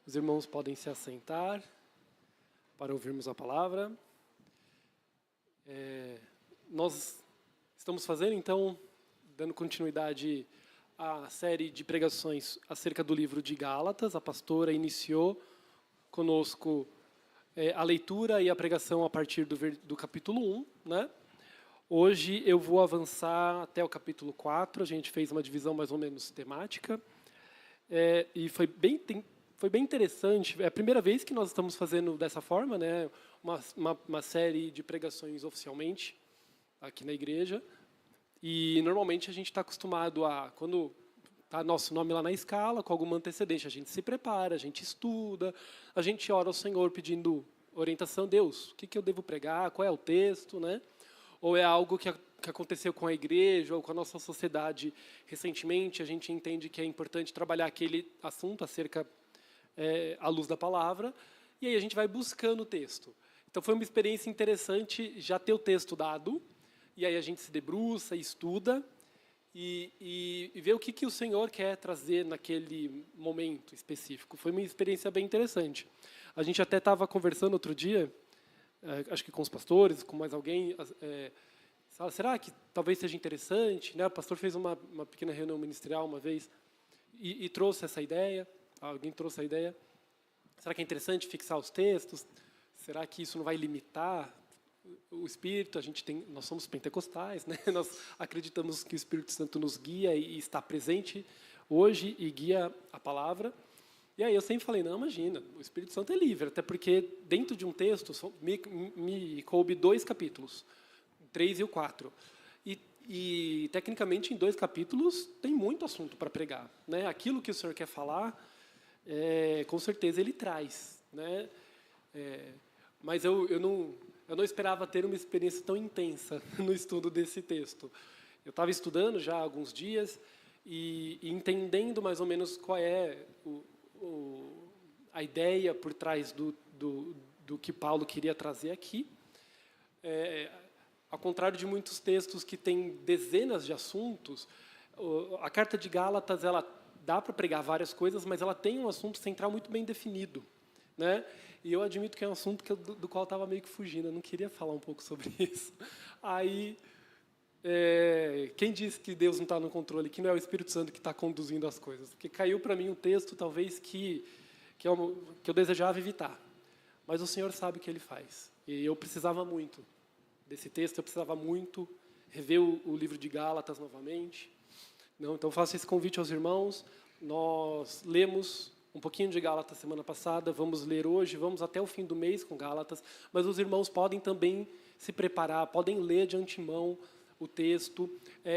Os irmãos podem se assentar para ouvirmos a palavra. Nós estamos fazendo, então, dando continuidade à série de pregações acerca do livro de Gálatas. A pastora iniciou conosco a leitura e a pregação a partir do capítulo 1, né? Hoje eu vou avançar até o capítulo 4, a gente fez uma divisão mais ou menos temática, e foi bem interessante. É a primeira vez que nós estamos fazendo dessa forma, né? Uma série de pregações oficialmente aqui na igreja. E normalmente a gente está acostumado a, quando está nosso nome lá na escala, com alguma antecedência, a gente se prepara, a gente estuda, a gente ora ao Senhor pedindo orientação. Deus, o que eu devo pregar, qual é o texto, né? Ou é algo que aconteceu com a igreja ou com a nossa sociedade recentemente, a gente entende que é importante trabalhar aquele assunto acerca à luz da palavra, e aí a gente vai buscando o texto. Então foi uma experiência interessante já ter o texto dado, e aí a gente se debruça, estuda, e vê o que o Senhor quer trazer naquele momento específico. Foi uma experiência bem interessante. A gente até estava conversando outro dia, acho que com os pastores, com mais alguém, será que talvez seja interessante, né? O pastor fez uma pequena reunião ministerial uma vez e trouxe essa ideia, alguém trouxe a ideia. Será que é interessante fixar os textos? Será que isso não vai limitar o Espírito? Nós somos pentecostais, né? Nós acreditamos que o Espírito Santo nos guia e está presente hoje e guia a palavra. E aí eu sempre falei, não, imagina, o Espírito Santo é livre, até porque dentro de um texto me coube 2 capítulos, 3 e o 4. E tecnicamente, em 2 capítulos, tem muito assunto para pregar, né? Aquilo que o Senhor quer falar, com certeza Ele traz, né? Mas eu não esperava ter uma experiência tão intensa no estudo desse texto. Eu estava estudando já há alguns dias e entendendo mais ou menos qual é a ideia por trás do que Paulo queria trazer aqui. Ao contrário de muitos textos que têm dezenas de assuntos, a carta de Gálatas, ela dá para pregar várias coisas, mas ela tem um assunto central muito bem definido, né? E eu admito que é um assunto do qual eu estava meio que fugindo, eu não queria falar um pouco sobre isso. Aí, quem disse que Deus não está no controle, que não é o Espírito Santo que está conduzindo as coisas? Porque caiu para mim um texto, talvez, que eu desejava evitar. Mas o Senhor sabe o que Ele faz. E eu precisava muito desse texto, eu precisava muito rever o livro de Gálatas novamente. Então, faço esse convite aos irmãos. Nós lemos um pouquinho de Gálatas semana passada, vamos ler hoje, vamos até o fim do mês com Gálatas, mas os irmãos podem também se preparar, podem ler de antemão o texto,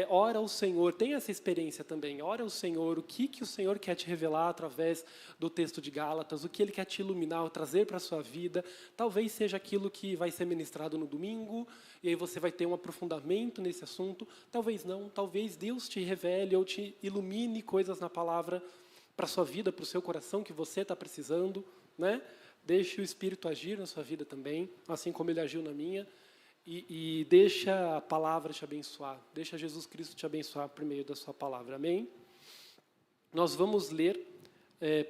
ora ao Senhor, tem essa experiência também, ora ao Senhor, o que o Senhor quer te revelar através do texto de Gálatas, o que Ele quer te iluminar, trazer para a sua vida, talvez seja aquilo que vai ser ministrado no domingo, e aí você vai ter um aprofundamento nesse assunto, talvez não, talvez Deus te revele ou te ilumine coisas na palavra para a sua vida, para o seu coração, que você está precisando, né? Deixe o Espírito agir na sua vida também, assim como Ele agiu na minha, e deixa a palavra te abençoar, deixa Jesus Cristo te abençoar por meio da sua palavra, amém? Nós vamos ler,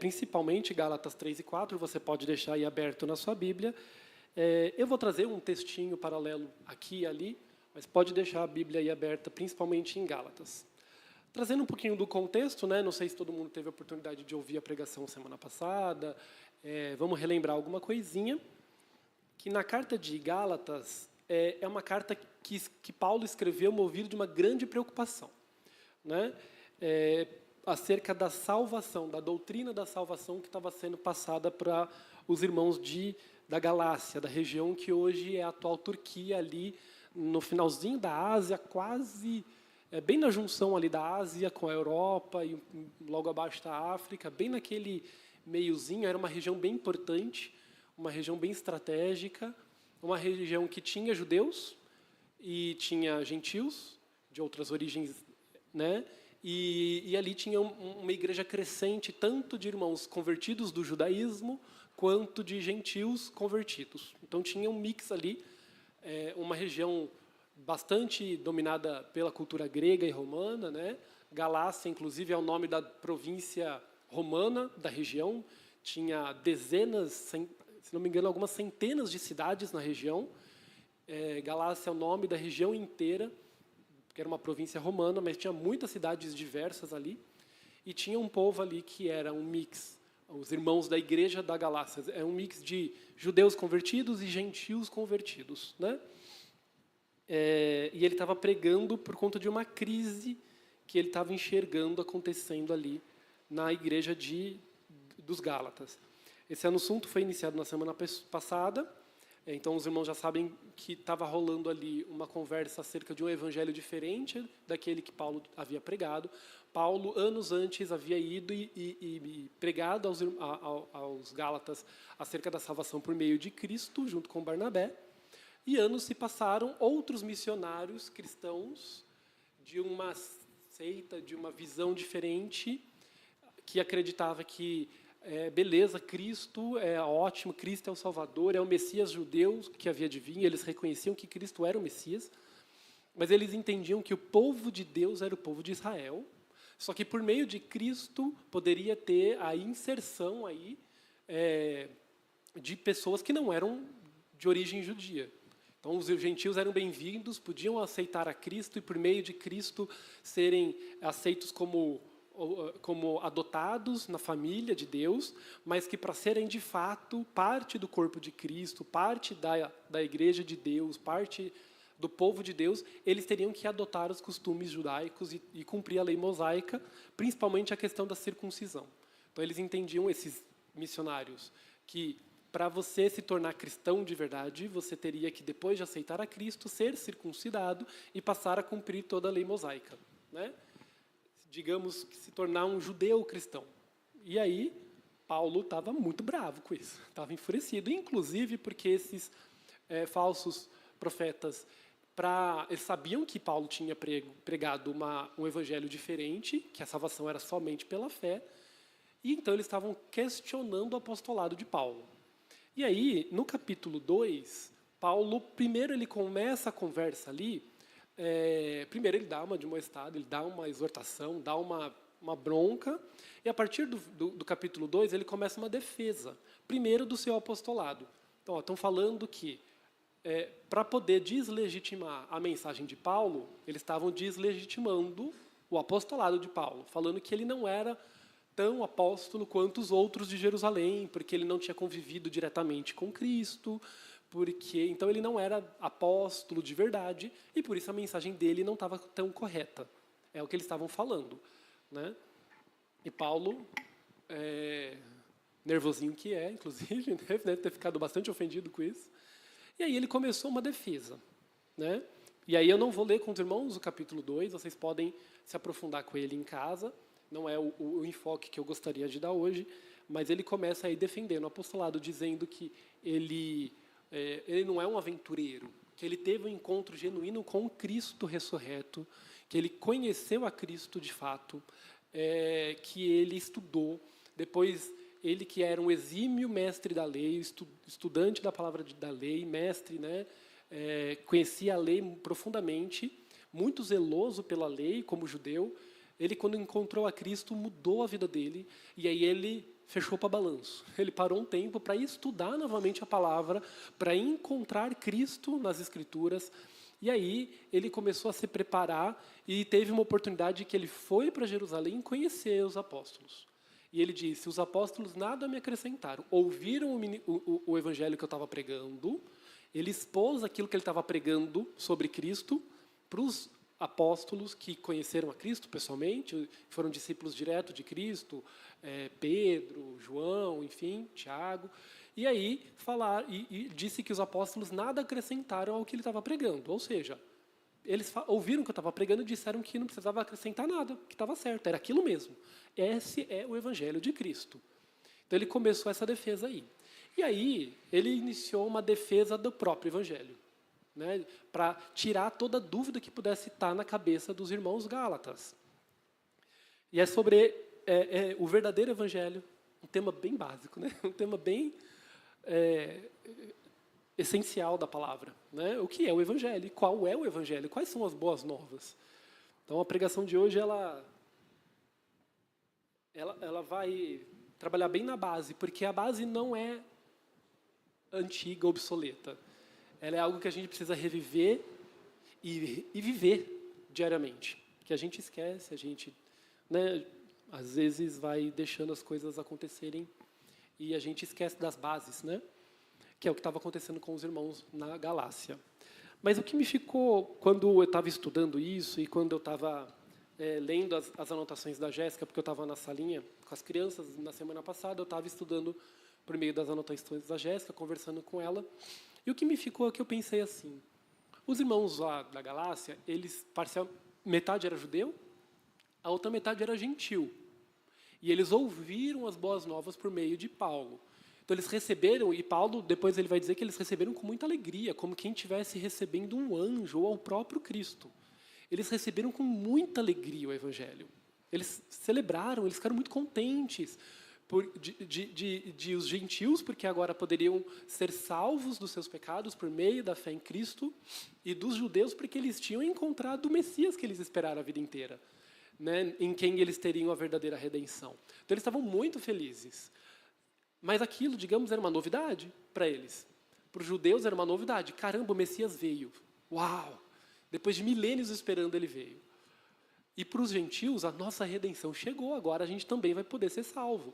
principalmente Gálatas 3 e 4, você pode deixar aí aberto na sua Bíblia. Eu vou trazer um textinho paralelo aqui e ali, mas pode deixar a Bíblia aí aberta, principalmente em Gálatas. Trazendo um pouquinho do contexto, né? Não sei se todo mundo teve a oportunidade de ouvir a pregação semana passada, vamos relembrar alguma coisinha, que na carta de Gálatas é uma carta que Paulo escreveu movido de uma grande preocupação, né? Acerca da salvação, da doutrina da salvação que estava sendo passada para os irmãos da Galácia, da região que hoje é a atual Turquia, ali no finalzinho da Ásia, quase bem na junção ali da Ásia com a Europa e logo abaixo da África, bem naquele meiozinho. Era uma região bem importante, uma região bem estratégica, uma região que tinha judeus e tinha gentios de outras origens, né? E ali tinha uma igreja crescente, tanto de irmãos convertidos do judaísmo, quanto de gentios convertidos. Então tinha um mix ali, uma região bastante dominada pela cultura grega e romana, né? Galácia, inclusive, é o nome da província romana da região, tinha dezenas, se não me engano, algumas centenas de cidades na região. Galácia é o nome da região inteira, que era uma província romana, mas tinha muitas cidades diversas ali. E tinha um povo ali que era um mix, os irmãos da igreja da Galácia, é um mix de judeus convertidos e gentios convertidos, né? E ele estava pregando por conta de uma crise que ele estava enxergando acontecendo ali na igreja dos Gálatas. Esse assunto foi iniciado na semana passada, então os irmãos já sabem que estava rolando ali uma conversa acerca de um evangelho diferente daquele que Paulo havia pregado. Paulo, anos antes, havia ido e pregado aos Gálatas acerca da salvação por meio de Cristo, junto com Barnabé. E anos se passaram, outros missionários cristãos de uma seita, de uma visão diferente, que acreditava que, beleza, Cristo é ótimo, Cristo é o Salvador, é o Messias judeu que havia de vir, eles reconheciam que Cristo era o Messias, mas eles entendiam que o povo de Deus era o povo de Israel, só que por meio de Cristo poderia ter a inserção aí, de pessoas que não eram de origem judia. Então, os gentios eram bem-vindos, podiam aceitar a Cristo e, por meio de Cristo, serem aceitos como adotados na família de Deus, mas que, para serem, de fato, parte do corpo de Cristo, parte da igreja de Deus, parte do povo de Deus, eles teriam que adotar os costumes judaicos e cumprir a lei mosaica, principalmente a questão da circuncisão. Então, eles entendiam, esses missionários, que para você se tornar cristão de verdade, você teria que, depois de aceitar a Cristo, ser circuncidado e passar a cumprir toda a lei mosaica, né? Digamos que se tornar um judeu cristão. E aí, Paulo estava muito bravo com isso, estava enfurecido, inclusive porque esses falsos profetas, eles sabiam que Paulo tinha pregado um evangelho diferente, que a salvação era somente pela fé, e então eles estavam questionando o apostolado de Paulo. E aí, no capítulo 2, Paulo, primeiro ele começa a conversa ali, primeiro ele dá uma admoestada, ele dá uma exortação, dá uma bronca, e a partir do capítulo 2, ele começa uma defesa, primeiro do seu apostolado. Então, estão falando que, para poder deslegitimar a mensagem de Paulo, eles estavam deslegitimando o apostolado de Paulo, falando que ele não era tão apóstolo quanto os outros de Jerusalém, porque ele não tinha convivido diretamente com Cristo, então ele não era apóstolo de verdade, e por isso a mensagem dele não estava tão correta. É o que eles estavam falando, né? E Paulo, nervosinho que inclusive, deve ter ficado bastante ofendido com isso. E aí ele começou uma defesa, né? E aí eu não vou ler com os irmãos o capítulo 2, vocês podem se aprofundar com ele em casa. Não é o enfoque que eu gostaria de dar hoje, mas ele começa aí defendendo o apostolado, dizendo que ele não é um aventureiro, que ele teve um encontro genuíno com Cristo ressurreto, que ele conheceu a Cristo de fato, que ele estudou, depois ele que era um exímio mestre da lei, estudante da palavra da lei, mestre, né, conhecia a lei profundamente, muito zeloso pela lei como judeu. Ele, quando encontrou a Cristo, mudou a vida dele, e aí ele fechou para balanço. Ele parou um tempo para estudar novamente a palavra, para encontrar Cristo nas Escrituras, e aí ele começou a se preparar, e teve uma oportunidade que ele foi para Jerusalém conhecer os apóstolos. E ele disse, os apóstolos nada me acrescentaram, ouviram o evangelho que eu estava pregando, ele expôs aquilo que ele estava pregando sobre Cristo para os apóstolos que conheceram a Cristo pessoalmente, foram discípulos diretos de Cristo, Pedro, João, enfim, Tiago, e aí e disse que os apóstolos nada acrescentaram ao que ele estava pregando, ou seja, eles ouviram o que eu estava pregando e disseram que não precisava acrescentar nada, que estava certo, era aquilo mesmo. Esse é o evangelho de Cristo. Então ele começou essa defesa aí. E aí ele iniciou uma defesa do próprio evangelho, né, para tirar toda dúvida que pudesse estar na cabeça dos irmãos gálatas. E é sobre o verdadeiro evangelho, um tema bem básico, né, um tema bem essencial da palavra, né? O que é o evangelho? Qual é o evangelho? Quais são as boas novas? Então a pregação de hoje ela vai trabalhar bem na base, porque a base não é antiga, obsoleta. Ela é algo que a gente precisa reviver e viver diariamente. Que a gente esquece, a gente, né, às vezes vai deixando as coisas acontecerem e a gente esquece das bases, né? Que é o que estava acontecendo com os irmãos na Galácia. Mas o que me ficou, quando eu estava estudando isso e quando eu estava lendo as anotações da Jéssica, porque eu estava na salinha com as crianças na semana passada, eu estava estudando por meio das anotações da Jéssica, conversando com ela, e o que me ficou é que eu pensei assim, os irmãos lá da Galácia, eles, metade era judeu, a outra metade era gentil. E eles ouviram as boas novas por meio de Paulo. Então eles receberam, e Paulo depois ele vai dizer que eles receberam com muita alegria, como quem estivesse recebendo um anjo ou ao próprio Cristo. Eles receberam com muita alegria o Evangelho. Eles celebraram, eles ficaram muito contentes de os gentios, porque agora poderiam ser salvos dos seus pecados por meio da fé em Cristo, e dos judeus, porque eles tinham encontrado o Messias que eles esperaram a vida inteira, né, em quem eles teriam a verdadeira redenção. Então eles estavam muito felizes. Mas aquilo, digamos, era uma novidade para eles. Para os judeus era uma novidade. Caramba, o Messias veio. Uau! Depois de milênios esperando, ele veio. E para os gentios, a nossa redenção chegou. Agora a gente também vai poder ser salvo.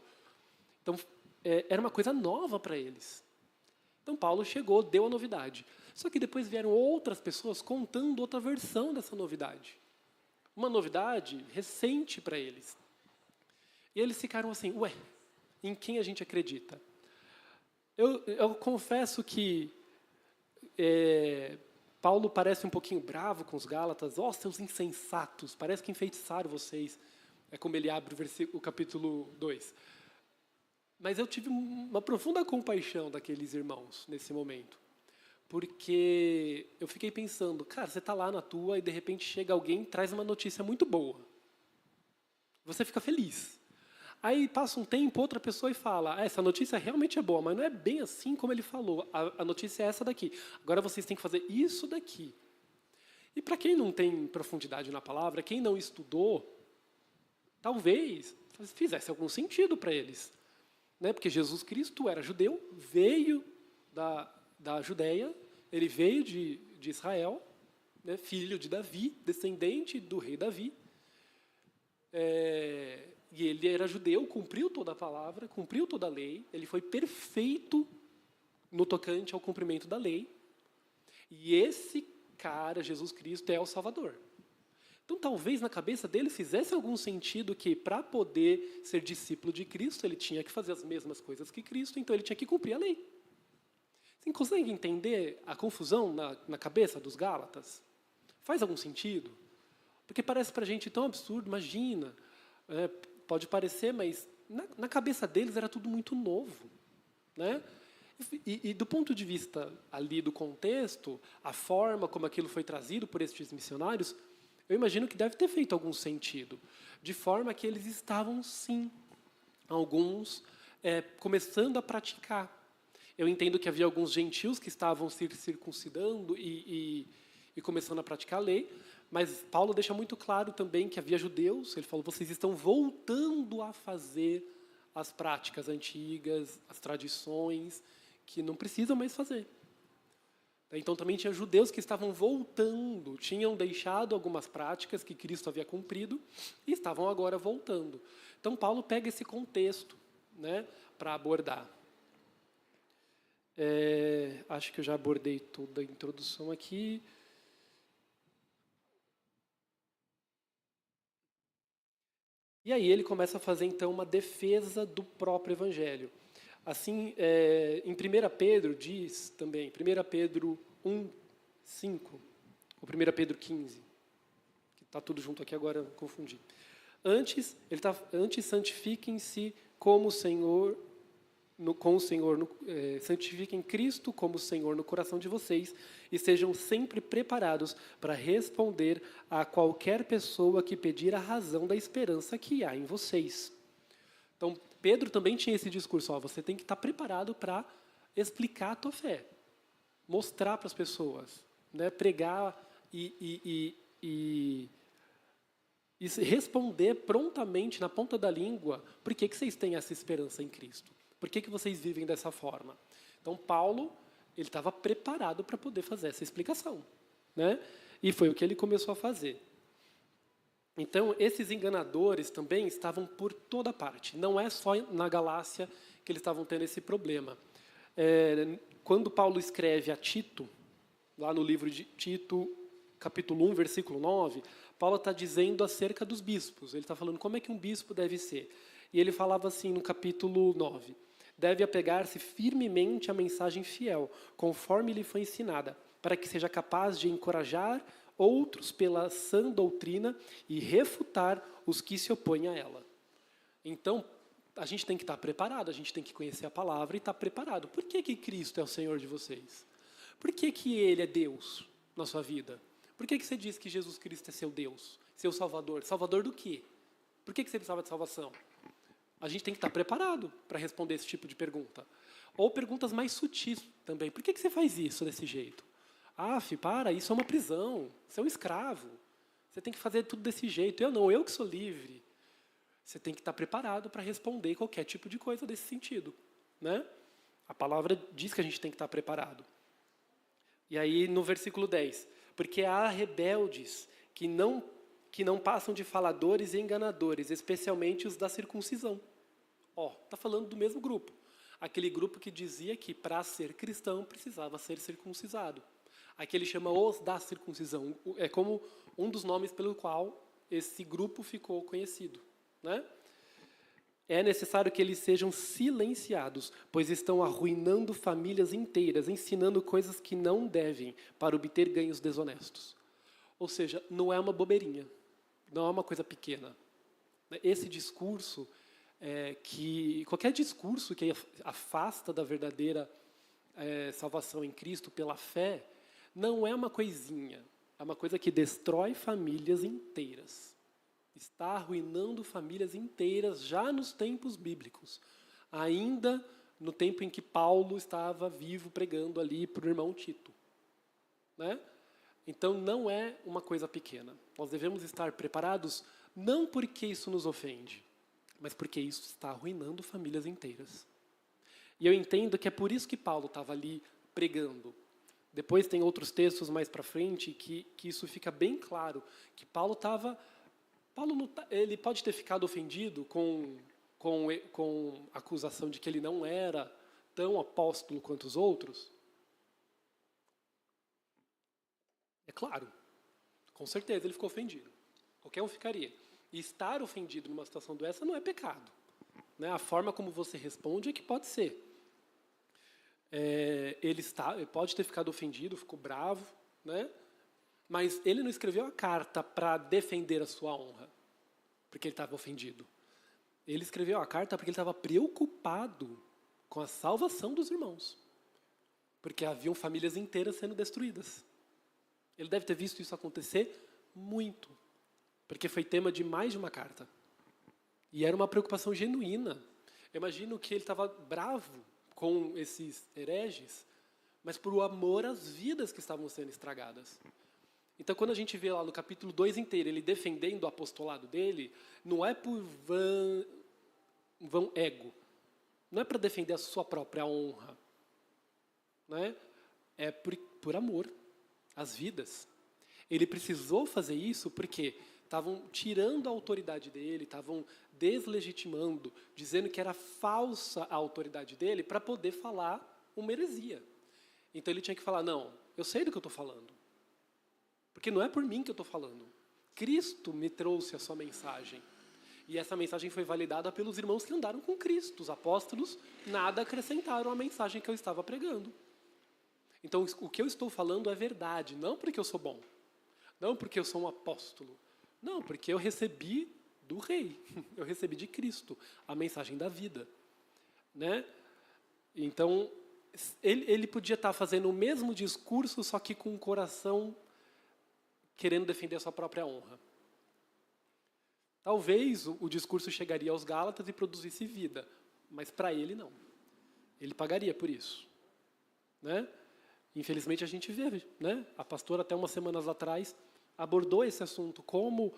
Então, era uma coisa nova para eles. Então, Paulo chegou, deu a novidade. Só que depois vieram outras pessoas contando outra versão dessa novidade. Uma novidade recente para eles. E eles ficaram assim, ué, em quem a gente acredita? Eu confesso que Paulo parece um pouquinho bravo com os Gálatas. Ó, seus insensatos, parece que enfeitiçaram vocês. É como ele abre o capítulo 2. Mas eu tive uma profunda compaixão daqueles irmãos nesse momento. Porque eu fiquei pensando, cara, você está lá na tua e de repente chega alguém e traz uma notícia muito boa. Você fica feliz. Aí passa um tempo, outra pessoa e fala, essa notícia realmente é boa, mas não é bem assim como ele falou. A notícia é essa daqui. Agora vocês têm que fazer isso daqui. E para quem não tem profundidade na palavra, quem não estudou, talvez fizesse algum sentido para eles. Né? Porque Jesus Cristo era judeu, veio da Judéia, ele veio de Israel, né? Filho de Davi, descendente do rei Davi. E ele era judeu, cumpriu toda a palavra, cumpriu toda a lei, ele foi perfeito no tocante ao cumprimento da lei. E esse cara, Jesus Cristo, é o Salvador. Então, talvez na cabeça dele fizesse algum sentido que, para poder ser discípulo de Cristo, ele tinha que fazer as mesmas coisas que Cristo, então ele tinha que cumprir a lei. Você consegue entender a confusão na cabeça dos Gálatas? Faz algum sentido? Porque parece para a gente tão absurdo, imagina, pode parecer, mas na cabeça deles era tudo muito novo. Né? E do ponto de vista ali do contexto, a forma como aquilo foi trazido por estes missionários, eu imagino que deve ter feito algum sentido, de forma que eles estavam, sim, alguns começando a praticar. Eu entendo que havia alguns gentios que estavam se circuncidando e começando a praticar a lei, mas Paulo deixa muito claro também que havia judeus, ele falou, vocês estão voltando a fazer as práticas antigas, as tradições, que não precisam mais fazer. Então, também tinha judeus que estavam voltando, tinham deixado algumas práticas que Cristo havia cumprido e estavam agora voltando. Então, Paulo pega esse contexto, né, para abordar. Acho que eu já abordei toda a introdução aqui. E aí ele começa a fazer, então, uma defesa do próprio Evangelho. Assim, em 1 Pedro diz também, 1 Pedro 1, 5, ou 1 Pedro 15, que está tudo junto aqui agora, eu confundi. Antes santifiquem-se como o Senhor, santifiquem Cristo como Senhor no coração de vocês e sejam sempre preparados para responder a qualquer pessoa que pedir a razão da esperança que há em vocês. Então, Pedro também tinha esse discurso, você tem que estar preparado para explicar a tua fé, mostrar para as pessoas, né, pregar e e responder prontamente, na ponta da língua, por que vocês têm essa esperança em Cristo? Por que vocês vivem dessa forma? Então, Paulo, ele estava preparado para poder fazer essa explicação, né? E foi o que ele começou a fazer. Então, esses enganadores também estavam por toda parte. Não é só na Galácia que eles estavam tendo esse problema. Quando Paulo escreve a Tito, lá no livro de Tito, capítulo 1, versículo 9, Paulo está dizendo acerca dos bispos. Ele está falando como é que um bispo deve ser. E ele falava assim no capítulo 9, deve apegar-se firmemente à mensagem fiel, conforme lhe foi ensinada, para que seja capaz de encorajar outros pela sã doutrina e refutar os que se opõem a ela. Então, a gente tem que estar preparado, a gente tem que conhecer a palavra e estar preparado. Por que Cristo é o Senhor de vocês? Por que Ele é Deus na sua vida? Por que você diz que Jesus Cristo é seu Deus, seu Salvador? Salvador do quê? Por que você precisava de salvação? A gente tem que estar preparado para responder esse tipo de pergunta. Ou perguntas mais sutis também. Por que você faz isso desse jeito? Para, isso é uma prisão, você é um escravo. Você tem que fazer tudo desse jeito. Eu não, eu que sou livre. Você tem que estar preparado para responder qualquer tipo de coisa desse sentido, né? A palavra diz que a gente tem que estar preparado. E aí, no versículo 10, porque há rebeldes que não passam de faladores e enganadores, especialmente os da circuncisão. Está falando do mesmo grupo. Aquele grupo que dizia que para ser cristão precisava ser circuncisado. Aqui ele chama os da circuncisão. É como um dos nomes pelo qual esse grupo ficou conhecido, né? É necessário que eles sejam silenciados, pois estão arruinando famílias inteiras, ensinando coisas que não devem, para obter ganhos desonestos. Ou seja, não é uma bobeirinha, não é uma coisa pequena. Esse discurso, qualquer discurso que afasta da verdadeira salvação em Cristo pela fé, não é uma coisinha, é uma coisa que destrói famílias inteiras. Está arruinando famílias inteiras já nos tempos bíblicos, ainda no tempo em que Paulo estava vivo pregando ali para o irmão Tito, né? Então não é uma coisa pequena. Nós devemos estar preparados não porque isso nos ofende, mas porque isso está arruinando famílias inteiras. E eu entendo que é por isso que Paulo estava ali pregando. Depois tem outros textos mais para frente que isso fica bem claro, que Paulo ele pode ter ficado ofendido com a acusação de que ele não era tão apóstolo quanto os outros. É claro, com certeza ele ficou ofendido. Qualquer um ficaria. E estar ofendido numa situação dessa não é pecado, né? A forma como você responde é que pode ser. Ele pode ter ficado ofendido, ficou bravo, né? Mas ele não escreveu a carta para defender a sua honra, porque ele estava ofendido. Ele escreveu a carta porque ele estava preocupado com a salvação dos irmãos, porque haviam famílias inteiras sendo destruídas. Ele deve ter visto isso acontecer muito, porque foi tema de mais de uma carta. E era uma preocupação genuína. Eu imagino que ele estava bravo com esses hereges, mas por amor às vidas que estavam sendo estragadas. Então, quando a gente vê lá no capítulo 2 inteiro, ele defendendo o apostolado dele, não é por vão ego, não é para defender a sua própria honra, né? É por amor às vidas. Ele precisou fazer isso porque estavam tirando a autoridade dele, estavam deslegitimando, dizendo que era falsa a autoridade dele para poder falar uma heresia. Então ele tinha que falar, não, eu sei do que eu estou falando. Porque não é por mim que eu estou falando. Cristo me trouxe a sua mensagem. E essa mensagem foi validada pelos irmãos que andaram com Cristo. Os apóstolos nada acrescentaram à mensagem que eu estava pregando. Então o que eu estou falando é verdade, não porque eu sou bom, não porque eu sou um apóstolo, não, porque eu recebi do Rei, eu recebi de Cristo a mensagem da vida, né? Então, ele podia estar fazendo o mesmo discurso, só que com o coração querendo defender a sua própria honra. Talvez o discurso chegaria aos Gálatas e produzisse vida, mas para ele não. Ele pagaria por isso, né? Infelizmente a gente vê, né? A pastora até umas semanas atrás abordou esse assunto, como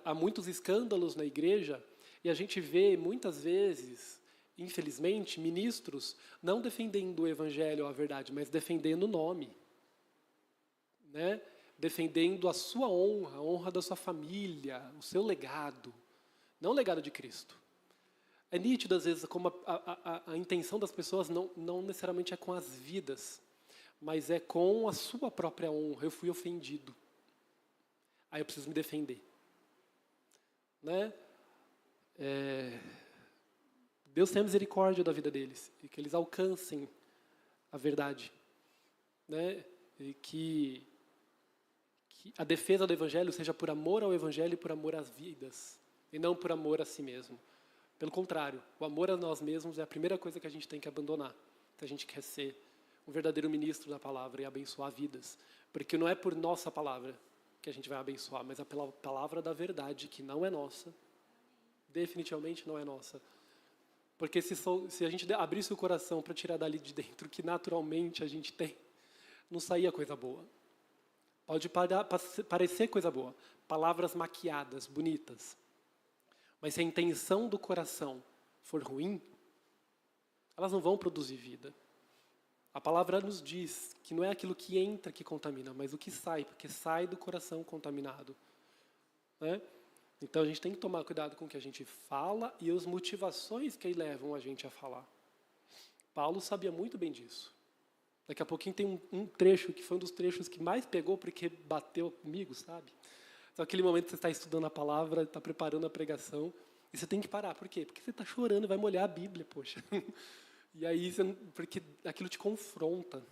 há muitos escândalos na igreja, e a gente vê, muitas vezes, infelizmente, ministros não defendendo o evangelho ou a verdade, mas defendendo o nome, né? Defendendo a sua honra, a honra da sua família, o seu legado, não o legado de Cristo. É nítido, às vezes, como a intenção das pessoas não necessariamente é com as vidas, mas é com a sua própria honra. Eu fui ofendido. Aí eu preciso me defender. Né? Deus tenha misericórdia da vida deles e que eles alcancem a verdade. Né? E que a defesa do Evangelho seja por amor ao Evangelho e por amor às vidas, e não por amor a si mesmo. Pelo contrário, o amor a nós mesmos é a primeira coisa que a gente tem que abandonar, se a gente quer ser um verdadeiro ministro da palavra e abençoar vidas. Porque não é por nossa palavra que a gente vai abençoar, mas é pela palavra da verdade, que não é nossa. Definitivamente não é nossa. Porque se a gente abrisse o coração para tirar dali de dentro o que naturalmente a gente tem, não saía coisa boa. Pode parecer coisa boa, palavras maquiadas, bonitas. Mas se a intenção do coração for ruim, elas não vão produzir vida. A palavra nos diz que não é aquilo que entra que contamina, mas o que sai, porque sai do coração contaminado. Né? Então a gente tem que tomar cuidado com o que a gente fala e as motivações que levam a gente a falar. Paulo sabia muito bem disso. Daqui a pouquinho tem um trecho que foi um dos trechos que mais pegou porque bateu comigo, sabe? Então, aquele momento que você está estudando a palavra, está preparando a pregação, e você tem que parar. Por quê? Porque você está chorando, vai molhar a Bíblia, poxa. E aí, porque aquilo te confronta.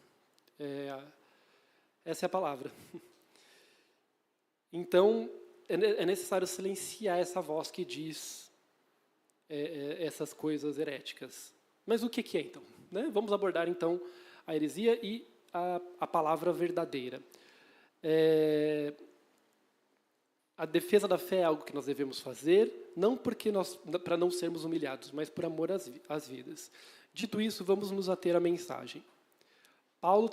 Essa é a palavra. Então, é necessário silenciar essa voz que diz essas coisas heréticas. Mas o que é, então? Né? Vamos abordar, então, a heresia e a palavra verdadeira. A defesa da fé é algo que nós devemos fazer, não para não sermos humilhados, mas por amor às vidas. Dito isso, vamos nos ater à mensagem. Paulo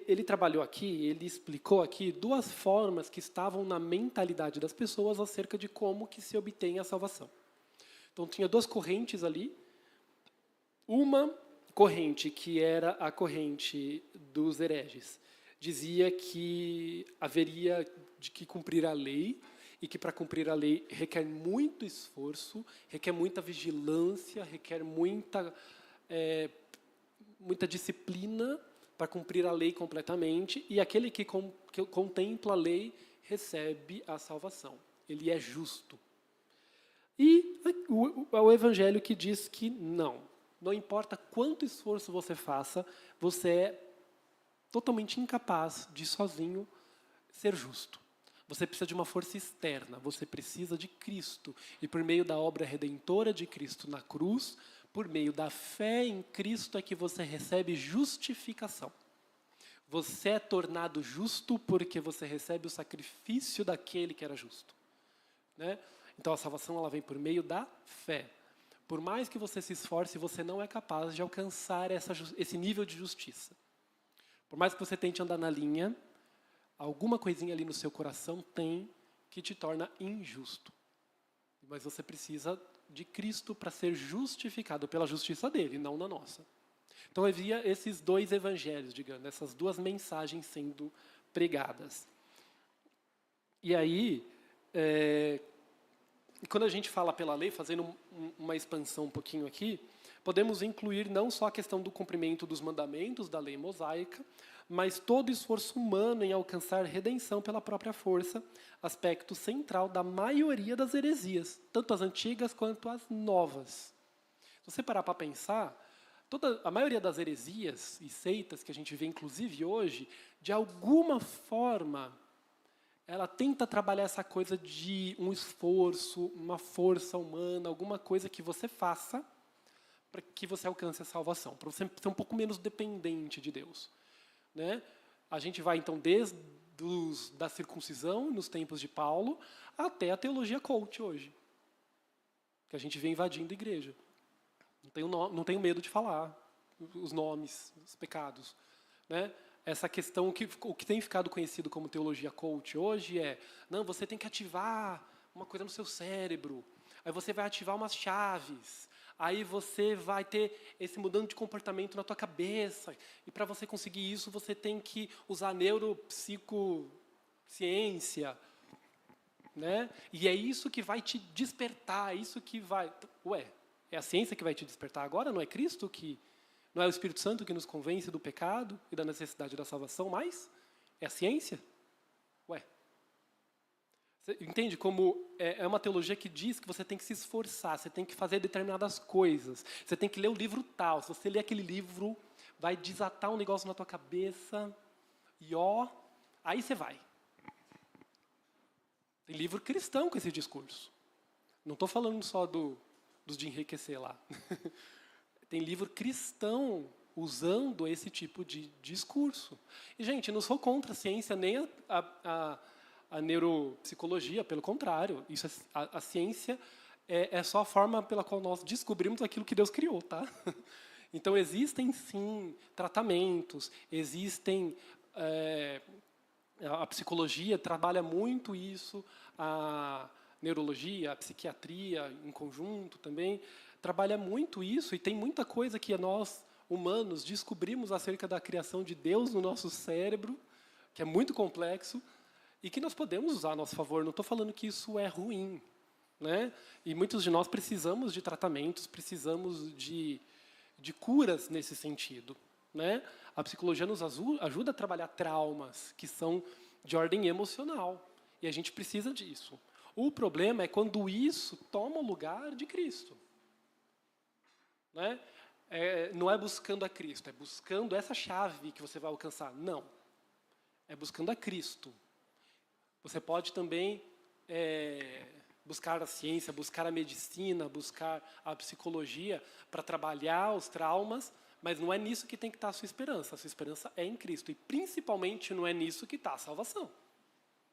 ele trabalhou aqui, ele explicou aqui duas formas que estavam na mentalidade das pessoas acerca de como que se obtém a salvação. Então, tinha duas correntes ali. Uma corrente, que era a corrente dos hereges, dizia que haveria de que cumprir a lei, e que para cumprir a lei requer muito esforço, requer muita vigilância, requer muita disciplina para cumprir a lei completamente, e aquele que contempla a lei recebe a salvação. Ele é justo. E o Evangelho que diz que não importa quanto esforço você faça, você é totalmente incapaz de sozinho ser justo. Você precisa de uma força externa, você precisa de Cristo. E por meio da obra redentora de Cristo na cruz, por meio da fé em Cristo é que você recebe justificação. Você é tornado justo porque você recebe o sacrifício daquele que era justo. Né? Então a salvação ela vem por meio da fé. Por mais que você se esforce, você não é capaz de alcançar esse nível de justiça. Por mais que você tente andar na linha, alguma coisinha ali no seu coração tem que te torna injusto. Mas você precisa de Cristo para ser justificado pela justiça dele, não na nossa. Então havia esses dois evangelhos, digamos, essas duas mensagens sendo pregadas. E aí, quando a gente fala pela lei, fazendo uma expansão um pouquinho aqui, podemos incluir não só a questão do cumprimento dos mandamentos da lei mosaica, mas todo esforço humano em alcançar redenção pela própria força, aspecto central da maioria das heresias, tanto as antigas quanto as novas. Se você parar para pensar, a maioria das heresias e seitas que a gente vê, inclusive hoje, de alguma forma, ela tenta trabalhar essa coisa de um esforço, uma força humana, alguma coisa que você faça para que você alcance a salvação, para você ser um pouco menos dependente de Deus. Né? A gente vai, então, desde da circuncisão, nos tempos de Paulo, até a teologia coach hoje, que a gente vê invadindo a igreja. Não tenho medo de falar os nomes, os pecados. Né? essa questão, o que tem ficado conhecido como teologia coach hoje é, não, você tem que ativar uma coisa no seu cérebro, aí você vai ativar umas chaves, aí você vai ter esse mudando de comportamento na tua cabeça, e para você conseguir isso, você tem que usar neuropsicociência, né? E é isso que vai te despertar, é isso que vai... Ué, é a ciência que vai te despertar agora? Não é Cristo que... Não é o Espírito Santo que nos convence do pecado e da necessidade da salvação, mas é a ciência? Ué. Você entende como é uma teologia que diz que você tem que se esforçar, você tem que fazer determinadas coisas, você tem que ler o livro tal. Se você ler aquele livro, vai desatar um negócio na tua cabeça e aí você vai. Tem livro cristão com esse discurso. Não estou falando só dos de enriquecer lá. Tem livro cristão usando esse tipo de discurso. E, gente, não sou contra a ciência nem a neuropsicologia, pelo contrário. Isso a ciência é só a forma pela qual nós descobrimos aquilo que Deus criou, tá? Então, existem, sim, tratamentos, existem... a psicologia trabalha muito isso, a neurologia, a psiquiatria em conjunto também, trabalha muito isso, e tem muita coisa que nós, humanos, descobrimos acerca da criação de Deus no nosso cérebro, que é muito complexo, e que nós podemos usar a nosso favor. Não estou falando que isso é ruim, né? E muitos de nós precisamos de tratamentos, precisamos de curas nesse sentido, né? A psicologia nos ajuda a trabalhar traumas que são de ordem emocional, e a gente precisa disso. O problema é quando isso toma o lugar de Cristo. Né? Não é buscando a Cristo, é buscando essa chave que você vai alcançar. Não. É buscando a Cristo. Você pode também buscar a ciência, buscar a medicina, buscar a psicologia para trabalhar os traumas, mas não é nisso que tem que estar a sua esperança. A sua esperança é em Cristo. E, principalmente, não é nisso que está a salvação.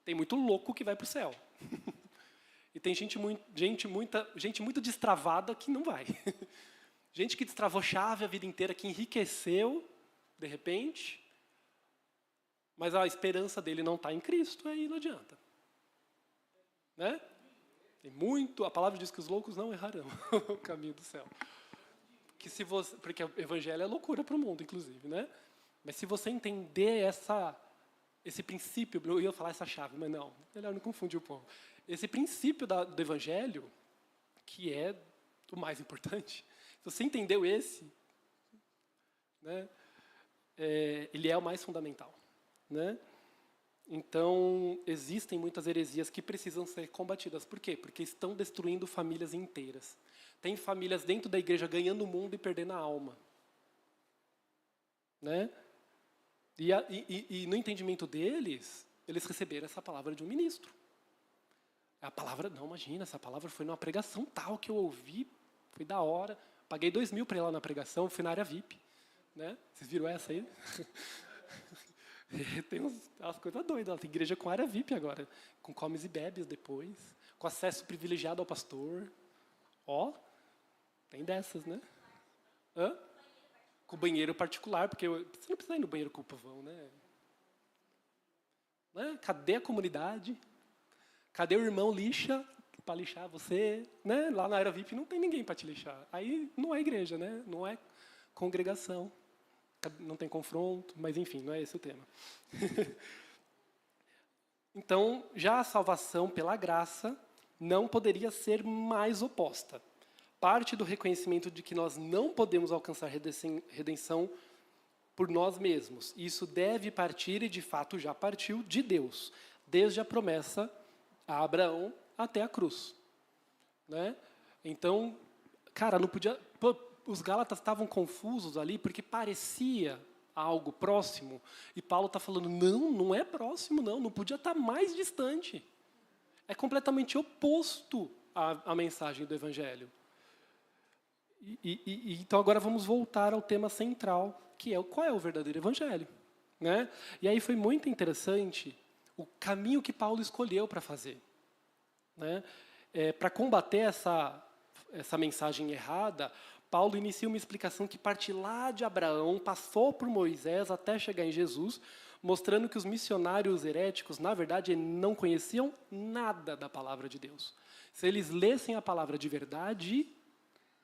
Tem muito louco que vai para o céu. E tem gente muito destravada que não vai. Gente que destravou chave a vida inteira, que enriqueceu, de repente, mas a esperança dele não está em Cristo, aí não adianta. Né? A palavra diz que os loucos não errarão o caminho do céu. Porque o evangelho é loucura para o mundo, inclusive. Né? Mas se você entender esse princípio, eu ia falar essa chave, mas não, melhor não confundir o povo. Esse princípio do evangelho, que é o mais importante, se você entendeu esse, né, ele é o mais fundamental. Né? Então, existem muitas heresias que precisam ser combatidas. Por quê? Porque estão destruindo famílias inteiras. Tem famílias dentro da igreja ganhando o mundo e perdendo a alma. Né? E no entendimento deles, eles receberam essa palavra de um ministro. A palavra, não, imagina, essa palavra foi numa pregação tal que eu ouvi, foi da hora. Paguei 2.000 para ir lá na pregação, fui na área VIP. Né? Vocês viram essa aí? Tem umas coisas doidas. Tem igreja com área VIP agora, com comes e bebes depois, com acesso privilegiado ao pastor. Tem dessas, né? Com banheiro particular, porque você não precisa ir no banheiro com o povão, né? Cadê a comunidade? Cadê o irmão lixa para lixar você? Né? Lá na área VIP não tem ninguém para te lixar. Aí não é igreja, né? Não é congregação. Não tem confronto, mas enfim, não é esse o tema. Então, já a salvação pela graça não poderia ser mais oposta. Parte do reconhecimento de que nós não podemos alcançar redenção por nós mesmos. Isso deve partir, e de fato já partiu, de Deus, desde a promessa a Abraão até a cruz. Né? Então, cara, não podia... Os Gálatas estavam confusos ali porque parecia algo próximo. E Paulo está falando, não é próximo, não podia estar mais distante. É completamente oposto à mensagem do Evangelho. Então agora vamos voltar ao tema central, que é qual é o verdadeiro Evangelho. Né? E aí foi muito interessante o caminho que Paulo escolheu para fazer. Né? Para combater essa mensagem errada, Paulo inicia uma explicação que parte lá de Abraão, passou por Moisés até chegar em Jesus, mostrando que os missionários heréticos, na verdade, não conheciam nada da palavra de Deus. Se eles lessem a palavra de verdade,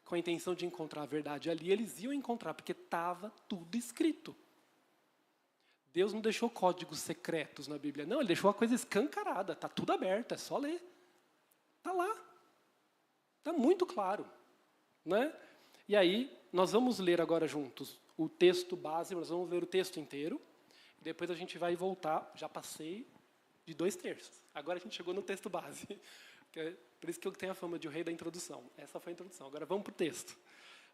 com a intenção de encontrar a verdade ali, eles iam encontrar, porque estava tudo escrito. Deus não deixou códigos secretos na Bíblia. Não, ele deixou a coisa escancarada. Está tudo aberto, é só ler. Está lá. Está muito claro. Né? E aí, nós vamos ler agora juntos o texto base, nós vamos ler o texto inteiro. Depois a gente vai voltar, já passei de 2/3. Agora a gente chegou no texto base. Por isso que eu tenho a fama de o rei da introdução. Essa foi a introdução. Agora vamos para o texto.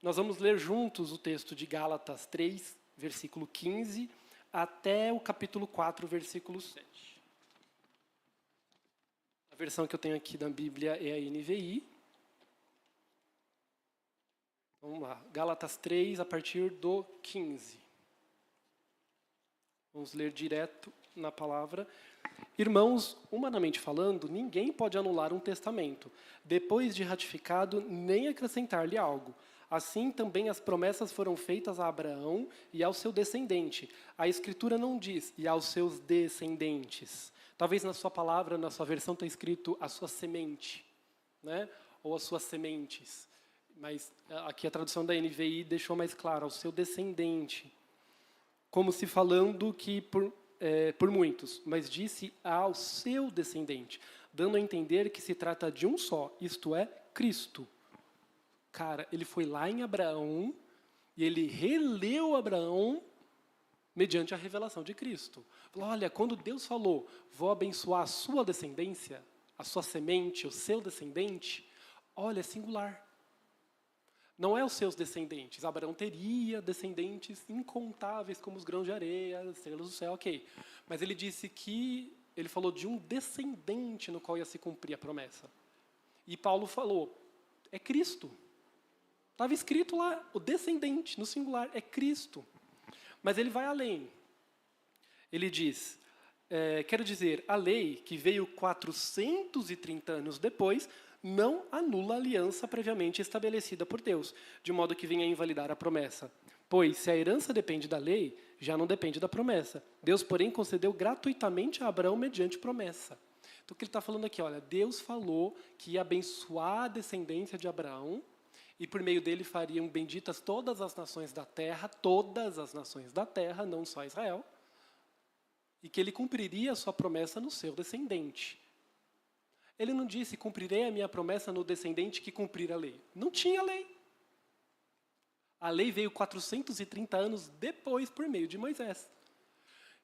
Nós vamos ler juntos o texto de Gálatas 3, versículo 15, até o capítulo 4, versículo 7. A versão que eu tenho aqui da Bíblia é a NVI. Vamos lá. Gálatas 3, a partir do 15. Vamos ler direto na palavra. Irmãos, humanamente falando, ninguém pode anular um testamento, depois de ratificado, nem acrescentar-lhe algo. Assim também as promessas foram feitas a Abraão e ao seu descendente. A Escritura não diz, e aos seus descendentes. Talvez na sua palavra, na sua versão, está escrito a sua semente, né? Ou as suas sementes. Mas aqui a tradução da NVI deixou mais claro, ao seu descendente. Como se falando que por muitos, mas disse ao seu descendente, dando a entender que se trata de um só, isto é, Cristo. Cara, ele foi lá em Abraão e ele releu Abraão mediante a revelação de Cristo. Falou, olha, quando Deus falou, vou abençoar a sua descendência, a sua semente, o seu descendente, olha, é singular. Não é os seus descendentes. Abraão teria descendentes incontáveis como os grãos de areia, as estrelas do céu, ok. Mas ele disse que, ele falou de um descendente no qual ia se cumprir a promessa. E Paulo falou, é Cristo. Estava escrito lá, o descendente, no singular, é Cristo. Mas ele vai além. Ele diz, quero dizer, a lei que veio 430 anos depois, não anula a aliança previamente estabelecida por Deus, de modo que venha a invalidar a promessa. Pois, se a herança depende da lei, já não depende da promessa. Deus, porém, concedeu gratuitamente a Abraão mediante promessa. Então, o que ele está falando aqui? Olha, Deus falou que ia abençoar a descendência de Abraão, e por meio dele fariam benditas todas as nações da terra, não só Israel, e que ele cumpriria a sua promessa no seu descendente. Ele não disse, cumprirei a minha promessa no descendente que cumprir a lei. Não tinha lei. A lei veio 430 anos depois, por meio de Moisés.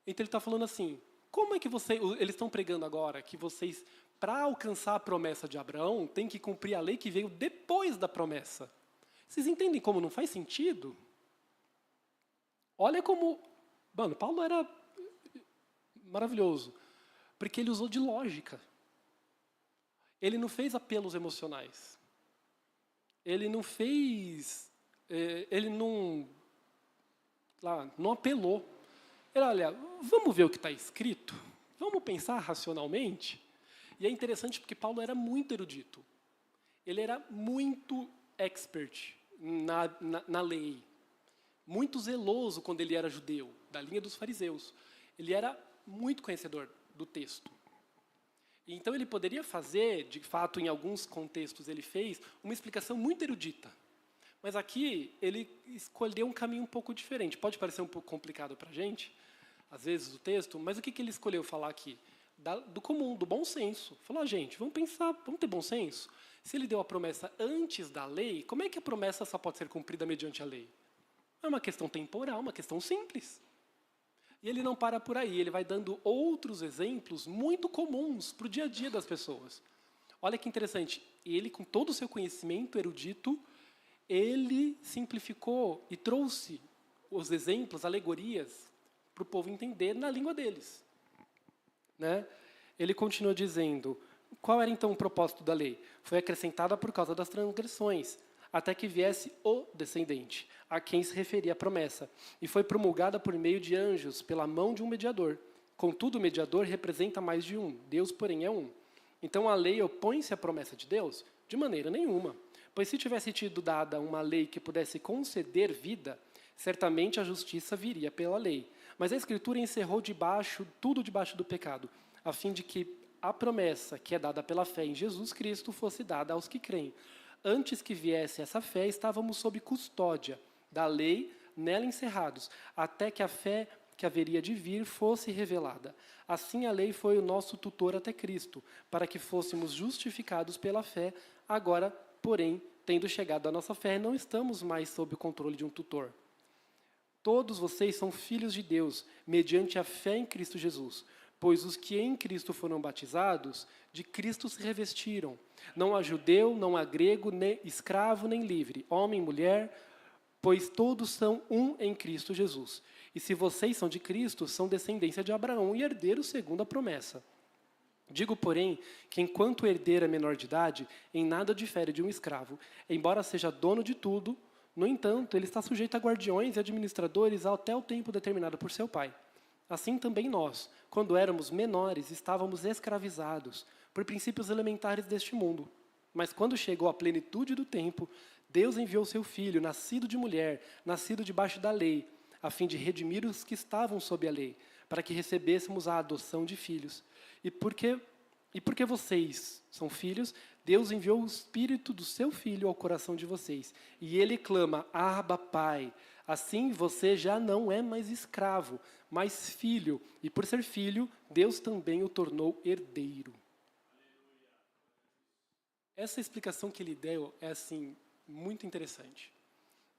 Então ele está falando assim, como é que eles estão pregando agora que vocês, para alcançar a promessa de Abraão, têm que cumprir a lei que veio depois da promessa? Vocês entendem como não faz sentido? Olha como... Mano, Paulo era maravilhoso, porque ele usou de lógica. Ele não fez apelos emocionais. Ele não fez... Ele não apelou. Ele, olha, vamos ver o que está escrito? Vamos pensar racionalmente? E é interessante porque Paulo era muito erudito. Ele era muito expert na lei. Muito zeloso quando ele era judeu, da linha dos fariseus. Ele era muito conhecedor do texto. Então ele poderia fazer, de fato, em alguns contextos ele fez, uma explicação muito erudita. Mas aqui ele escolheu um caminho um pouco diferente. Pode parecer um pouco complicado para a gente, às vezes, o texto, mas o que ele escolheu falar aqui? Do comum, do bom senso. Falou, gente, vamos pensar, vamos ter bom senso? Se ele deu a promessa antes da lei, como é que a promessa só pode ser cumprida mediante a lei? É uma questão temporal, uma questão simples. E ele não para por aí, ele vai dando outros exemplos muito comuns para o dia a dia das pessoas. Olha que interessante, ele, com todo o seu conhecimento erudito, ele simplificou e trouxe os exemplos, alegorias, para o povo entender na língua deles. Né? Ele continua dizendo, qual era então o propósito da lei? Foi acrescentada por causa das transgressões, até que viesse o descendente, a quem se referia a promessa, e foi promulgada por meio de anjos, pela mão de um mediador. Contudo, o mediador representa mais de um, Deus, porém, é um. Então, a lei opõe-se à promessa de Deus? De maneira nenhuma, Pois se tivesse tido dada uma lei que pudesse conceder vida, certamente a justiça viria pela lei. Mas a Escritura encerrou tudo debaixo do pecado, a fim de que a promessa que é dada pela fé em Jesus Cristo fosse dada aos que creem. Antes que viesse essa fé, estávamos sob custódia da lei, nela encerrados, até que a fé que haveria de vir fosse revelada. Assim a lei foi o nosso tutor até Cristo, para que fôssemos justificados pela fé. Agora, porém, tendo chegado a nossa fé, não estamos mais sob o controle de um tutor. Todos vocês são filhos de Deus, mediante a fé em Cristo Jesus. Pois os que em Cristo foram batizados, de Cristo se revestiram. Não há judeu, não há grego, nem escravo, nem livre, homem, mulher, pois todos são um em Cristo Jesus. E se vocês são de Cristo, são descendência de Abraão e herdeiros segundo a promessa. Digo, porém, que enquanto o herdeiro é menor de idade, em nada difere de um escravo, embora seja dono de tudo. No entanto, ele está sujeito a guardiões e administradores até o tempo determinado por seu pai. Assim também nós, quando éramos menores, estávamos escravizados por princípios elementares deste mundo. Mas quando chegou a plenitude do tempo, Deus enviou seu Filho, nascido de mulher, nascido debaixo da lei, a fim de redimir os que estavam sob a lei, para que recebêssemos a adoção de filhos. E porque vocês são filhos, Deus enviou o Espírito do seu Filho ao coração de vocês. E ele clama, Abba, Pai. Assim você já não é mais escravo, mas filho. E por ser filho, Deus também o tornou herdeiro. Essa explicação que ele deu é assim muito interessante,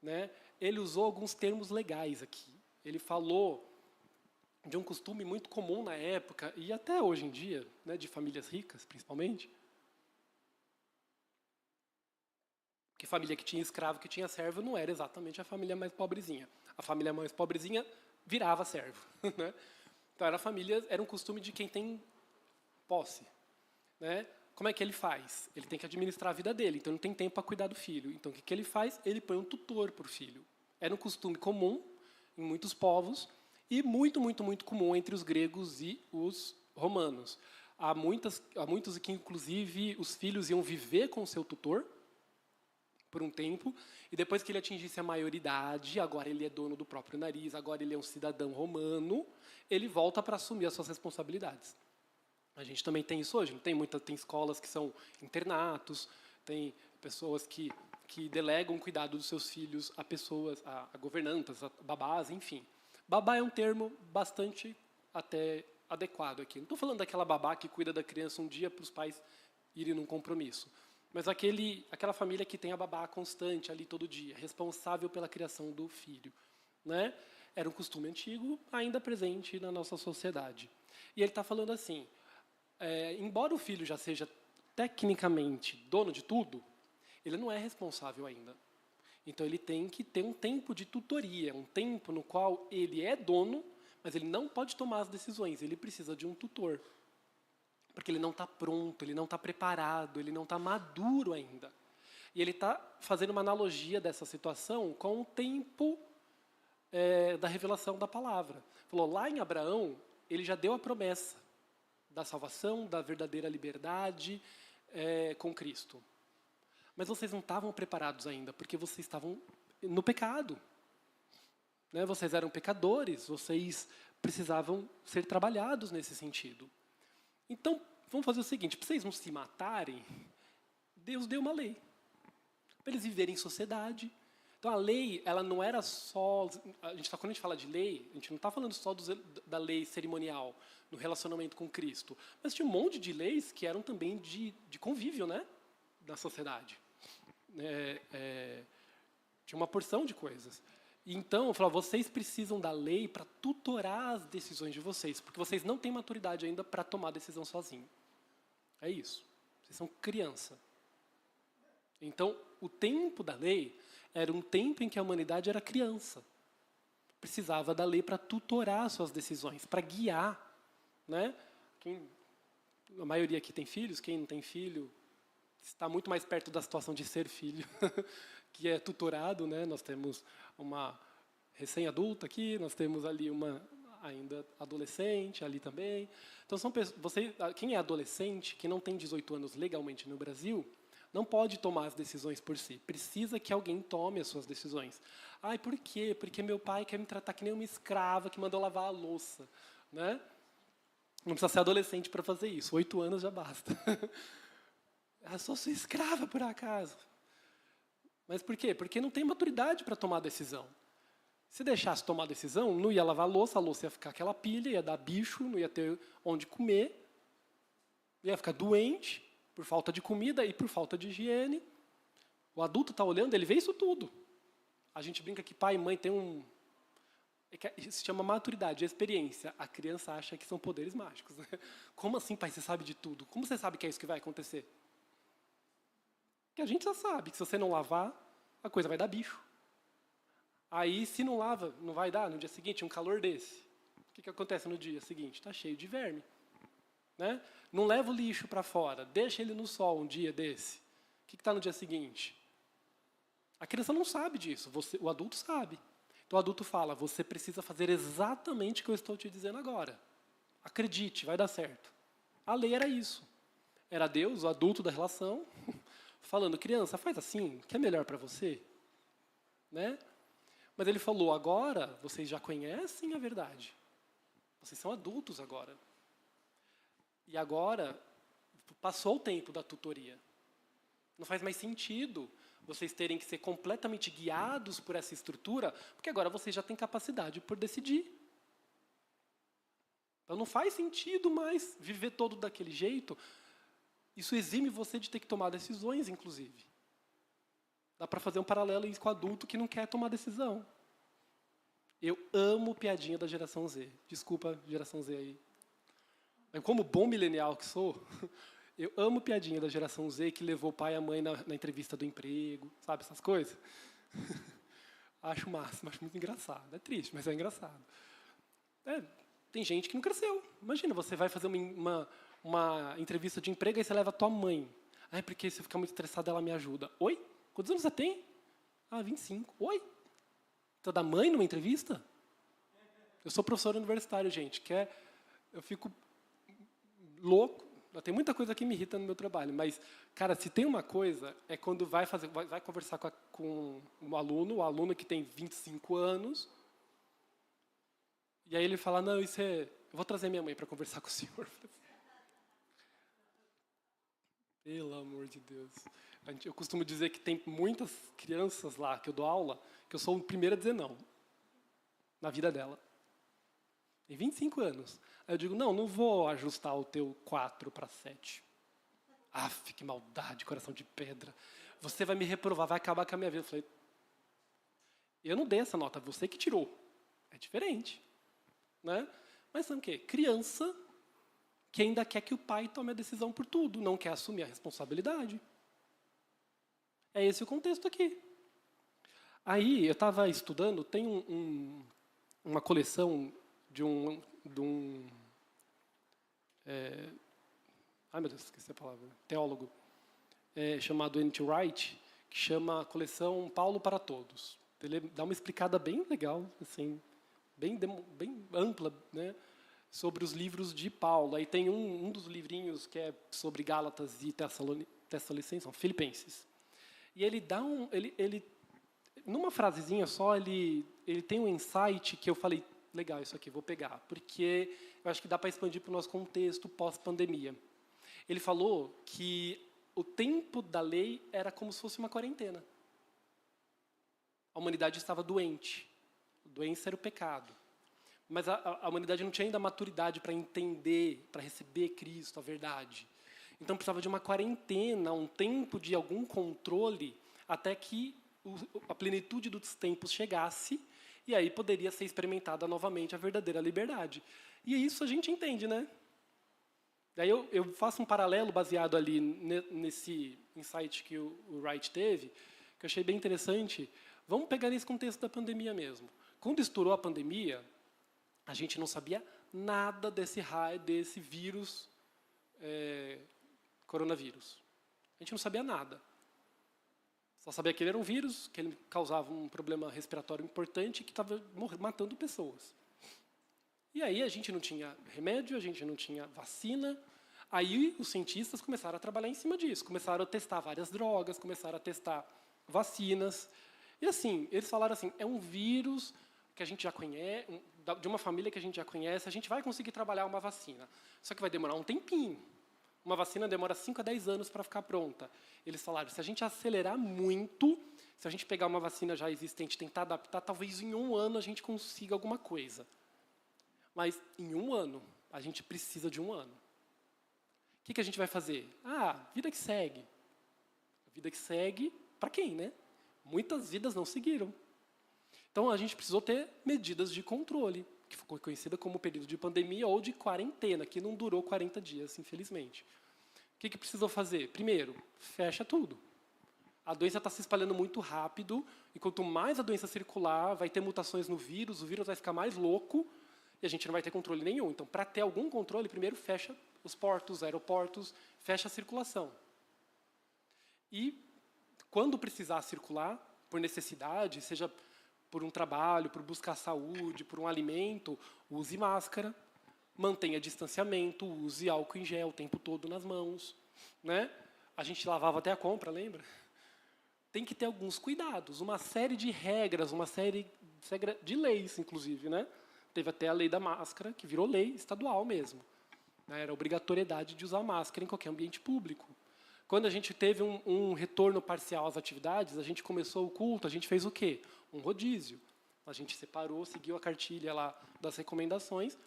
né? Ele usou alguns termos legais aqui. Ele falou de um costume muito comum na época e até hoje em dia, né, de famílias ricas, principalmente, que família que tinha escravo, que tinha servo, não era exatamente a família mais pobrezinha. A família mais pobrezinha virava servo, né? Então era um costume de quem tem posse, né? Como é que ele faz? Ele tem que administrar a vida dele, então não tem tempo para cuidar do filho. Então o que ele faz? Ele põe um tutor para o filho. Era um costume comum em muitos povos e muito, muito, muito comum entre os gregos e os romanos. Há muitos que, inclusive, os filhos iam viver com o seu tutor por um tempo, e depois que ele atingisse a maioridade, agora ele é dono do próprio nariz, agora ele é um cidadão romano, ele volta para assumir as suas responsabilidades. A gente também tem isso hoje, não tem tem escolas que são internatos, tem pessoas que delegam o cuidado dos seus filhos a pessoas, a governantas, a babás, enfim. Babá é um termo bastante até adequado aqui. Não estou falando daquela babá que cuida da criança um dia para os pais irem num compromisso, mas aquela família que tem a babá constante ali todo dia, responsável pela criação do filho, né? Era um costume antigo, ainda presente na nossa sociedade. E ele está falando assim, embora o filho já seja tecnicamente dono de tudo, ele não é responsável ainda. Então ele tem que ter um tempo de tutoria, um tempo no qual ele é dono, mas ele não pode tomar as decisões, ele precisa de um tutor. Porque ele não está pronto, ele não está preparado, ele não está maduro ainda. E ele está fazendo uma analogia dessa situação com o tempo da revelação da palavra. Falou, lá em Abraão, ele já deu a promessa da salvação, da verdadeira liberdade com Cristo. Mas vocês não estavam preparados ainda, porque vocês estavam no pecado. Né? Vocês eram pecadores, vocês precisavam ser trabalhados nesse sentido. Então, vamos fazer o seguinte, para vocês não se matarem, Deus deu uma lei, para eles viverem em sociedade. Então, a lei, ela não era só... quando a gente fala de lei, a gente não está falando só da lei cerimonial, no relacionamento com Cristo, mas tinha um monte de leis que eram também de convívio, né, da sociedade. Tinha uma porção de coisas. Então, eu falava, vocês precisam da lei para tutorar as decisões de vocês, porque vocês não têm maturidade ainda para tomar decisão sozinho. É isso. Vocês são criança. Então, o tempo da lei era um tempo em que a humanidade era criança. Precisava da lei para tutorar suas decisões, para guiar. Né? A maioria aqui tem filhos, quem não tem filho está muito mais perto da situação de ser filho, que é tutorado, né? Nós temos uma recém-adulta aqui, nós temos ali uma ainda adolescente ali também. Então, quem é adolescente, que não tem 18 anos legalmente no Brasil, não pode tomar as decisões por si. Precisa que alguém tome as suas decisões. Ai, por quê? Porque meu pai quer me tratar que nem uma escrava que mandou lavar a louça, né? Não precisa ser adolescente para fazer isso. 8 anos já basta. Eu sou sua escrava, por acaso. Mas por quê? Porque não tem maturidade para tomar decisão. Se deixasse tomar decisão, não ia lavar a louça ia ficar aquela pilha, ia dar bicho, não ia ter onde comer, ia ficar doente por falta de comida e por falta de higiene. O adulto está olhando, ele vê isso tudo. A gente brinca que pai e mãe têm isso se chama maturidade, experiência. A criança acha que são poderes mágicos. Né? Como assim, pai, você sabe de tudo? Como você sabe que é isso que vai acontecer? Porque a gente já sabe que se você não lavar, a coisa vai dar bicho. Aí, se não lava, não vai dar no dia seguinte um calor desse. O que acontece no dia seguinte? Está cheio de verme. Né? Não leva o lixo para fora, deixa ele no sol um dia desse. O que está no dia seguinte? A criança não sabe disso, o adulto sabe. Então o adulto fala, você precisa fazer exatamente o que eu estou te dizendo agora. Acredite, vai dar certo. A lei era isso. Era Deus, o adulto da relação, falando, criança, faz assim, que é melhor para você. Né? Mas ele falou, agora vocês já conhecem a verdade. Vocês são adultos agora. E agora, passou o tempo da tutoria. Não faz mais sentido vocês terem que ser completamente guiados por essa estrutura, porque agora vocês já têm capacidade por decidir. Então não faz sentido mais viver todo daquele jeito. Isso exime você de ter que tomar decisões, inclusive. Dá para fazer um paralelo com o adulto que não quer tomar decisão. Eu amo piadinha da geração Z. Desculpa, geração Z aí. Mas como bom milenial que sou, eu amo piadinha da geração Z que levou o pai e a mãe na entrevista do emprego, sabe, essas coisas. Acho o máximo, acho muito engraçado. É triste, mas é engraçado. Tem gente que não cresceu. Imagina, você vai fazer uma entrevista de emprego e você leva a tua mãe. Porque se eu ficar muito estressado, ela me ajuda. Oi? Quantos anos você tem? 25. Oi? Você dá mãe numa entrevista? Eu sou professor universitário, gente. Eu fico louco. Tem muita coisa que me irrita no meu trabalho, mas, cara, se tem uma coisa, é quando vai conversar com um aluno, o aluno que tem 25 anos, e aí ele fala, não, eu vou trazer minha mãe para conversar com o senhor. Pelo amor de Deus. Eu costumo dizer que tem muitas crianças lá que eu dou aula, que eu sou o primeiro a dizer não, na vida dela. Tem 25 anos. Aí eu digo, não vou ajustar o teu 4 para 7. Aff, que maldade, coração de pedra. Você vai me reprovar, vai acabar com a minha vida. Eu falei, eu não dei essa nota, você que tirou. É diferente. Né? Mas sabe o quê? Criança que ainda quer que o pai tome a decisão por tudo, não quer assumir a responsabilidade. É esse o contexto aqui. Aí, eu estava estudando, tem uma coleção de um meu Deus, esqueci a palavra. Teólogo. Chamado N.T. Wright, que chama a coleção Paulo para Todos. Ele dá uma explicada bem legal, assim, bem ampla, né, sobre os livros de Paulo. Aí tem um dos livrinhos que é sobre Gálatas e Tessalonicenses, são Filipenses. E ele dá numa frasezinha só, ele tem um insight que eu falei, legal, isso aqui, vou pegar, porque eu acho que dá para expandir para o nosso contexto pós-pandemia. Ele falou que o tempo da lei era como se fosse uma quarentena. A humanidade estava doente. A doença era o pecado. Mas a humanidade não tinha ainda a maturidade para entender, para receber Cristo, a verdade. Então precisava de uma quarentena, um tempo de algum controle, até que a plenitude dos tempos chegasse, e aí poderia ser experimentada novamente a verdadeira liberdade. E isso a gente entende, né? Daí eu faço um paralelo baseado ali nesse insight que o Wright teve, que eu achei bem interessante. Vamos pegar nesse contexto da pandemia mesmo. Quando estourou a pandemia, a gente não sabia nada desse vírus, coronavírus. A gente não sabia nada. Só sabia que ele era um vírus, que ele causava um problema respiratório importante que estava matando pessoas. E aí a gente não tinha remédio, a gente não tinha vacina, Aí os cientistas começaram a trabalhar em cima disso, começaram a testar várias drogas, começaram a testar vacinas. E assim, eles falaram assim, é um vírus que a gente já conhece, de uma família que a gente já conhece, a gente vai conseguir trabalhar uma vacina. Só que vai demorar um tempinho. Uma vacina demora 5 a 10 anos para ficar pronta. Eles falaram, se a gente acelerar muito, se a gente pegar uma vacina já existente e tentar adaptar, talvez em 1 ano a gente consiga alguma coisa. Mas em 1 ano, a gente precisa de 1 ano. O que a gente vai fazer? Vida que segue. Vida que segue, para quem, né? Muitas vidas não seguiram. Então, a gente precisou ter medidas de controle, que ficou conhecida como período de pandemia ou de quarentena, que não durou 40 dias, infelizmente. O que precisou fazer? Primeiro, fecha tudo. A doença está se espalhando muito rápido, e quanto mais a doença circular, vai ter mutações no vírus, o vírus vai ficar mais louco, e a gente não vai ter controle nenhum. Então, para ter algum controle, primeiro fecha os portos, aeroportos, fecha a circulação. E, quando precisar circular, por necessidade, seja por um trabalho, por buscar saúde, por um alimento, use máscara, mantenha distanciamento, use álcool em gel o tempo todo nas mãos. Né? A gente lavava até a compra, lembra? Tem que ter alguns cuidados, uma série de regras, uma série de leis, inclusive. Né? Teve até a lei da máscara, que virou lei estadual mesmo. Era a obrigatoriedade de usar máscara em qualquer ambiente público. Quando a gente teve um retorno parcial às atividades, a gente começou o culto, a gente fez o quê? Um rodízio. A gente separou, seguiu a cartilha lá das recomendações,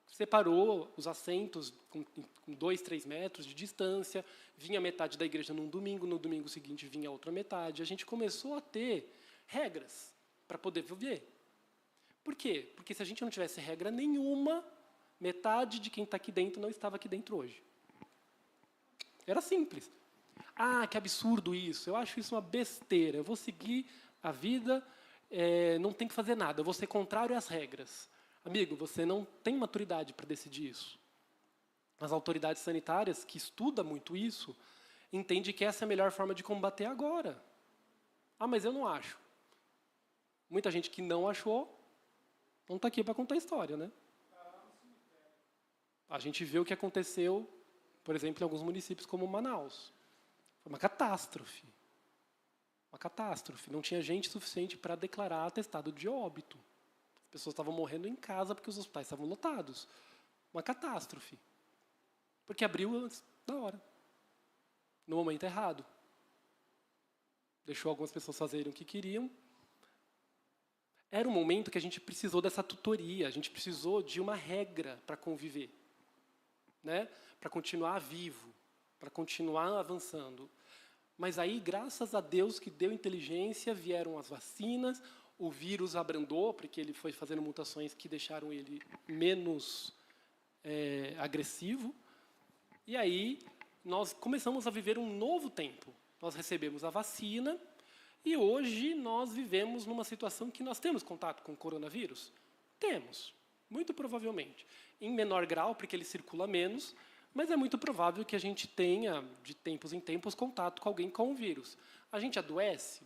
separou os assentos com 2, 3 metros de distância, vinha metade da igreja no domingo seguinte vinha a outra metade. A gente começou a ter regras para poder viver. Por quê? Porque se a gente não tivesse regra nenhuma, metade de quem está aqui dentro não estava aqui dentro hoje. Era simples. Que absurdo isso. Eu acho isso uma besteira. Eu vou seguir a vida, não tem que fazer nada. Eu vou ser contrário às regras. Amigo, você não tem maturidade para decidir isso. As autoridades sanitárias, que estudam muito isso, entendem que essa é a melhor forma de combater agora. Mas eu não acho. Muita gente que não achou, não está aqui para contar a história, né? A gente vê o que aconteceu, por exemplo, em alguns municípios como Manaus. Foi uma catástrofe. Uma catástrofe. Não tinha gente suficiente para declarar atestado de óbito. As pessoas estavam morrendo em casa porque os hospitais estavam lotados. Uma catástrofe. Porque abriu antes da hora. No momento errado. Deixou algumas pessoas fazerem o que queriam. Era um momento que a gente precisou dessa tutoria. A gente precisou de uma regra para conviver. Né? Para continuar vivo. Para continuar avançando. Mas aí, graças a Deus que deu inteligência, vieram as vacinas, o vírus abrandou, porque ele foi fazendo mutações que deixaram ele menos agressivo. E aí, nós começamos a viver um novo tempo. Nós recebemos a vacina e hoje nós vivemos numa situação que nós temos contato com o coronavírus? Temos, muito provavelmente. Em menor grau, porque ele circula menos, mas é muito provável que a gente tenha, de tempos em tempos, contato com alguém com o vírus. A gente adoece?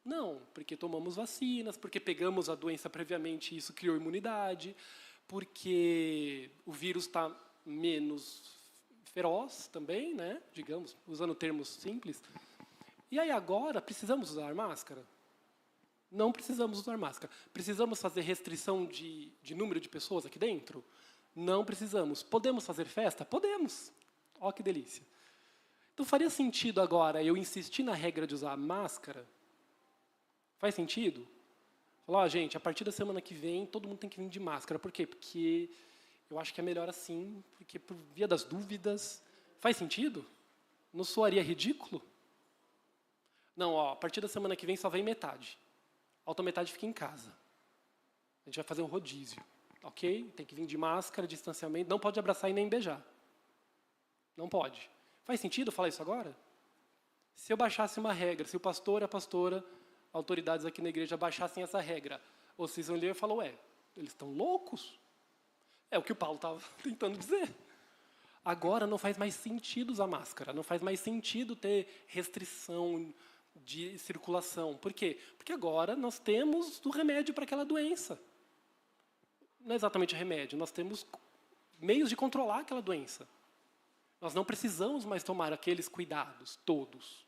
Não, porque tomamos vacinas, porque pegamos a doença previamente e isso criou imunidade, porque o vírus está menos feroz também, né? Digamos, usando termos simples. E aí agora, precisamos usar máscara? Não precisamos usar máscara. Precisamos fazer restrição de número de pessoas aqui dentro? Não precisamos. Podemos fazer festa? Podemos. Ó, que delícia. Então, faria sentido agora eu insistir na regra de usar máscara? Faz sentido? Falar, gente, a partir da semana que vem, todo mundo tem que vir de máscara. Por quê? Porque eu acho que é melhor assim, porque por via das dúvidas. Faz sentido? Não soaria ridículo? Não, a partir da semana que vem só vem metade. A outra metade fica em casa. A gente vai fazer um rodízio. Ok? Tem que vir de máscara, distanciamento, não pode abraçar e nem beijar. Não pode. Faz sentido falar isso agora? Se eu baixasse uma regra, se o pastor e a pastora, autoridades aqui na igreja, baixassem essa regra, vocês vão ler e falar, eles estão loucos? É o que o Paulo estava tentando dizer. Agora não faz mais sentido usar máscara, não faz mais sentido ter restrição de circulação. Por quê? Porque agora nós temos o remédio para aquela doença. Não é exatamente remédio, nós temos meios de controlar aquela doença. Nós não precisamos mais tomar aqueles cuidados, todos.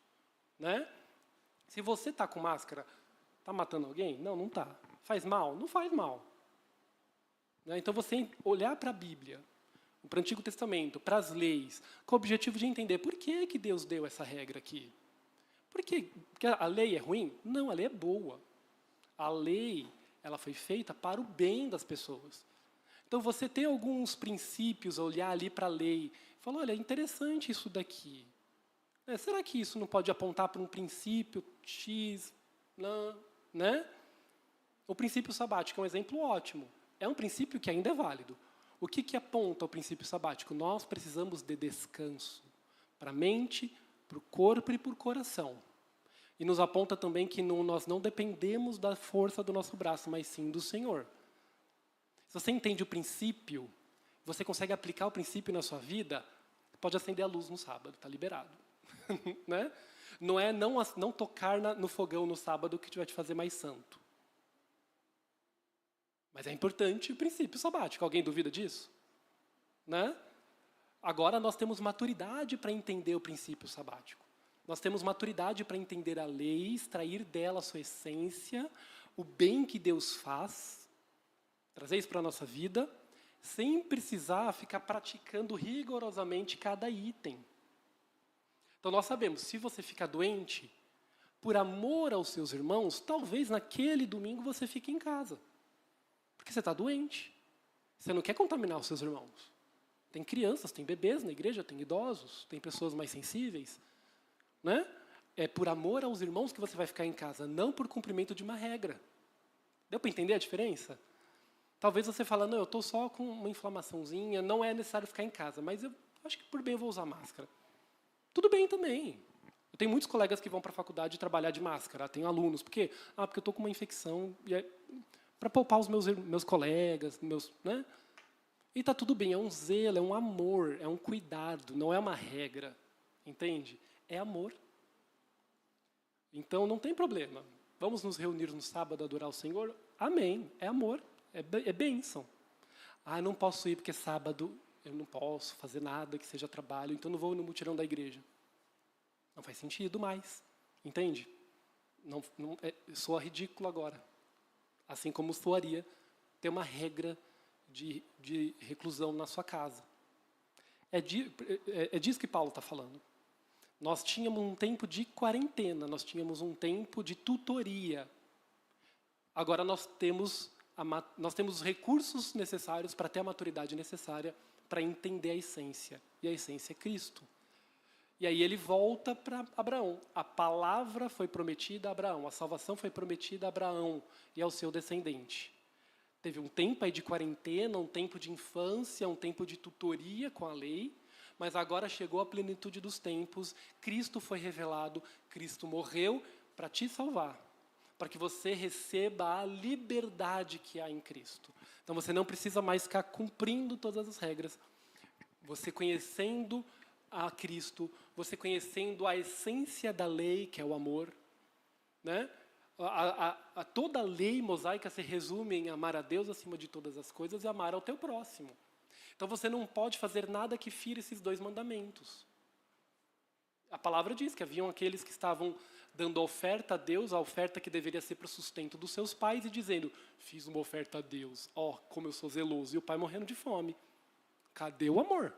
Né? Se você está com máscara, está matando alguém? Não, não está. Faz mal? Não faz mal. Né? Então, você olhar para a Bíblia, para o Antigo Testamento, para as leis, com o objetivo de entender por que Deus deu essa regra aqui. Porque a lei é ruim? Não, a lei é boa. A lei, ela foi feita para o bem das pessoas. Então, você tem alguns princípios, olhar ali para a lei, e falar, olha, é interessante isso daqui. Será que isso não pode apontar para um princípio X? Não, né? O princípio sabático é um exemplo ótimo. É um princípio que ainda é válido. O que aponta o princípio sabático? Nós precisamos de descanso para a mente, para o corpo e para o coração. E nos aponta também que nós não dependemos da força do nosso braço, mas sim do Senhor. Se você entende o princípio, você consegue aplicar o princípio na sua vida, pode acender a luz no sábado, está liberado. Né? Não é não tocar no fogão no sábado que vai te fazer mais santo. Mas é importante o princípio sabático. Alguém duvida disso? Né? Agora nós temos maturidade para entender o princípio sabático. Nós temos maturidade para entender a lei, extrair dela a sua essência, o bem que Deus faz, trazer isso para a nossa vida, sem precisar ficar praticando rigorosamente cada item. Então nós sabemos, se você ficar doente, por amor aos seus irmãos, talvez naquele domingo você fique em casa. Porque você está doente. Você não quer contaminar os seus irmãos. Tem crianças, tem bebês na igreja, tem idosos, tem pessoas mais sensíveis. Né? É por amor aos irmãos que você vai ficar em casa, não por cumprimento de uma regra. Deu para entender a diferença? Talvez você fale, não, eu estou só com uma inflamaçãozinha, não é necessário ficar em casa, mas eu acho que por bem eu vou usar máscara. Tudo bem também. Eu tenho muitos colegas que vão para a faculdade trabalhar de máscara, tenho alunos, porque eu estou com uma infecção, para poupar os meus colegas, né? E está tudo bem, é um zelo, é um amor, é um cuidado, não é uma regra, entende? É amor. Então, não tem problema. Vamos nos reunir no sábado a adorar o Senhor? Amém. É amor. É bênção. Não posso ir porque sábado eu não posso fazer nada que seja trabalho, então não vou no mutirão da igreja. Não faz sentido mais. Entende? Soa ridículo agora. Assim como soaria ter uma regra de reclusão na sua casa. É disso que Paulo está falando. Nós tínhamos um tempo de quarentena, nós tínhamos um tempo de tutoria. Agora nós temos os recursos necessários para ter a maturidade necessária para entender a essência. E a essência é Cristo. E aí ele volta para Abraão. A palavra foi prometida a Abraão, a salvação foi prometida a Abraão e ao seu descendente. Teve um tempo aí de quarentena, um tempo de infância, um tempo de tutoria com a lei, mas agora chegou a plenitude dos tempos, Cristo foi revelado, Cristo morreu para te salvar, para que você receba a liberdade que há em Cristo. Então você não precisa mais ficar cumprindo todas as regras. Você conhecendo a Cristo, você conhecendo a essência da lei, que é o amor, né? Toda a lei mosaica se resume em amar a Deus acima de todas as coisas e amar ao teu próximo. Então você não pode fazer nada que fira esses dois mandamentos. A palavra diz que haviam aqueles que estavam dando oferta a Deus, a oferta que deveria ser para o sustento dos seus pais, e dizendo, fiz uma oferta a Deus, como eu sou zeloso, e o pai morrendo de fome. Cadê o amor?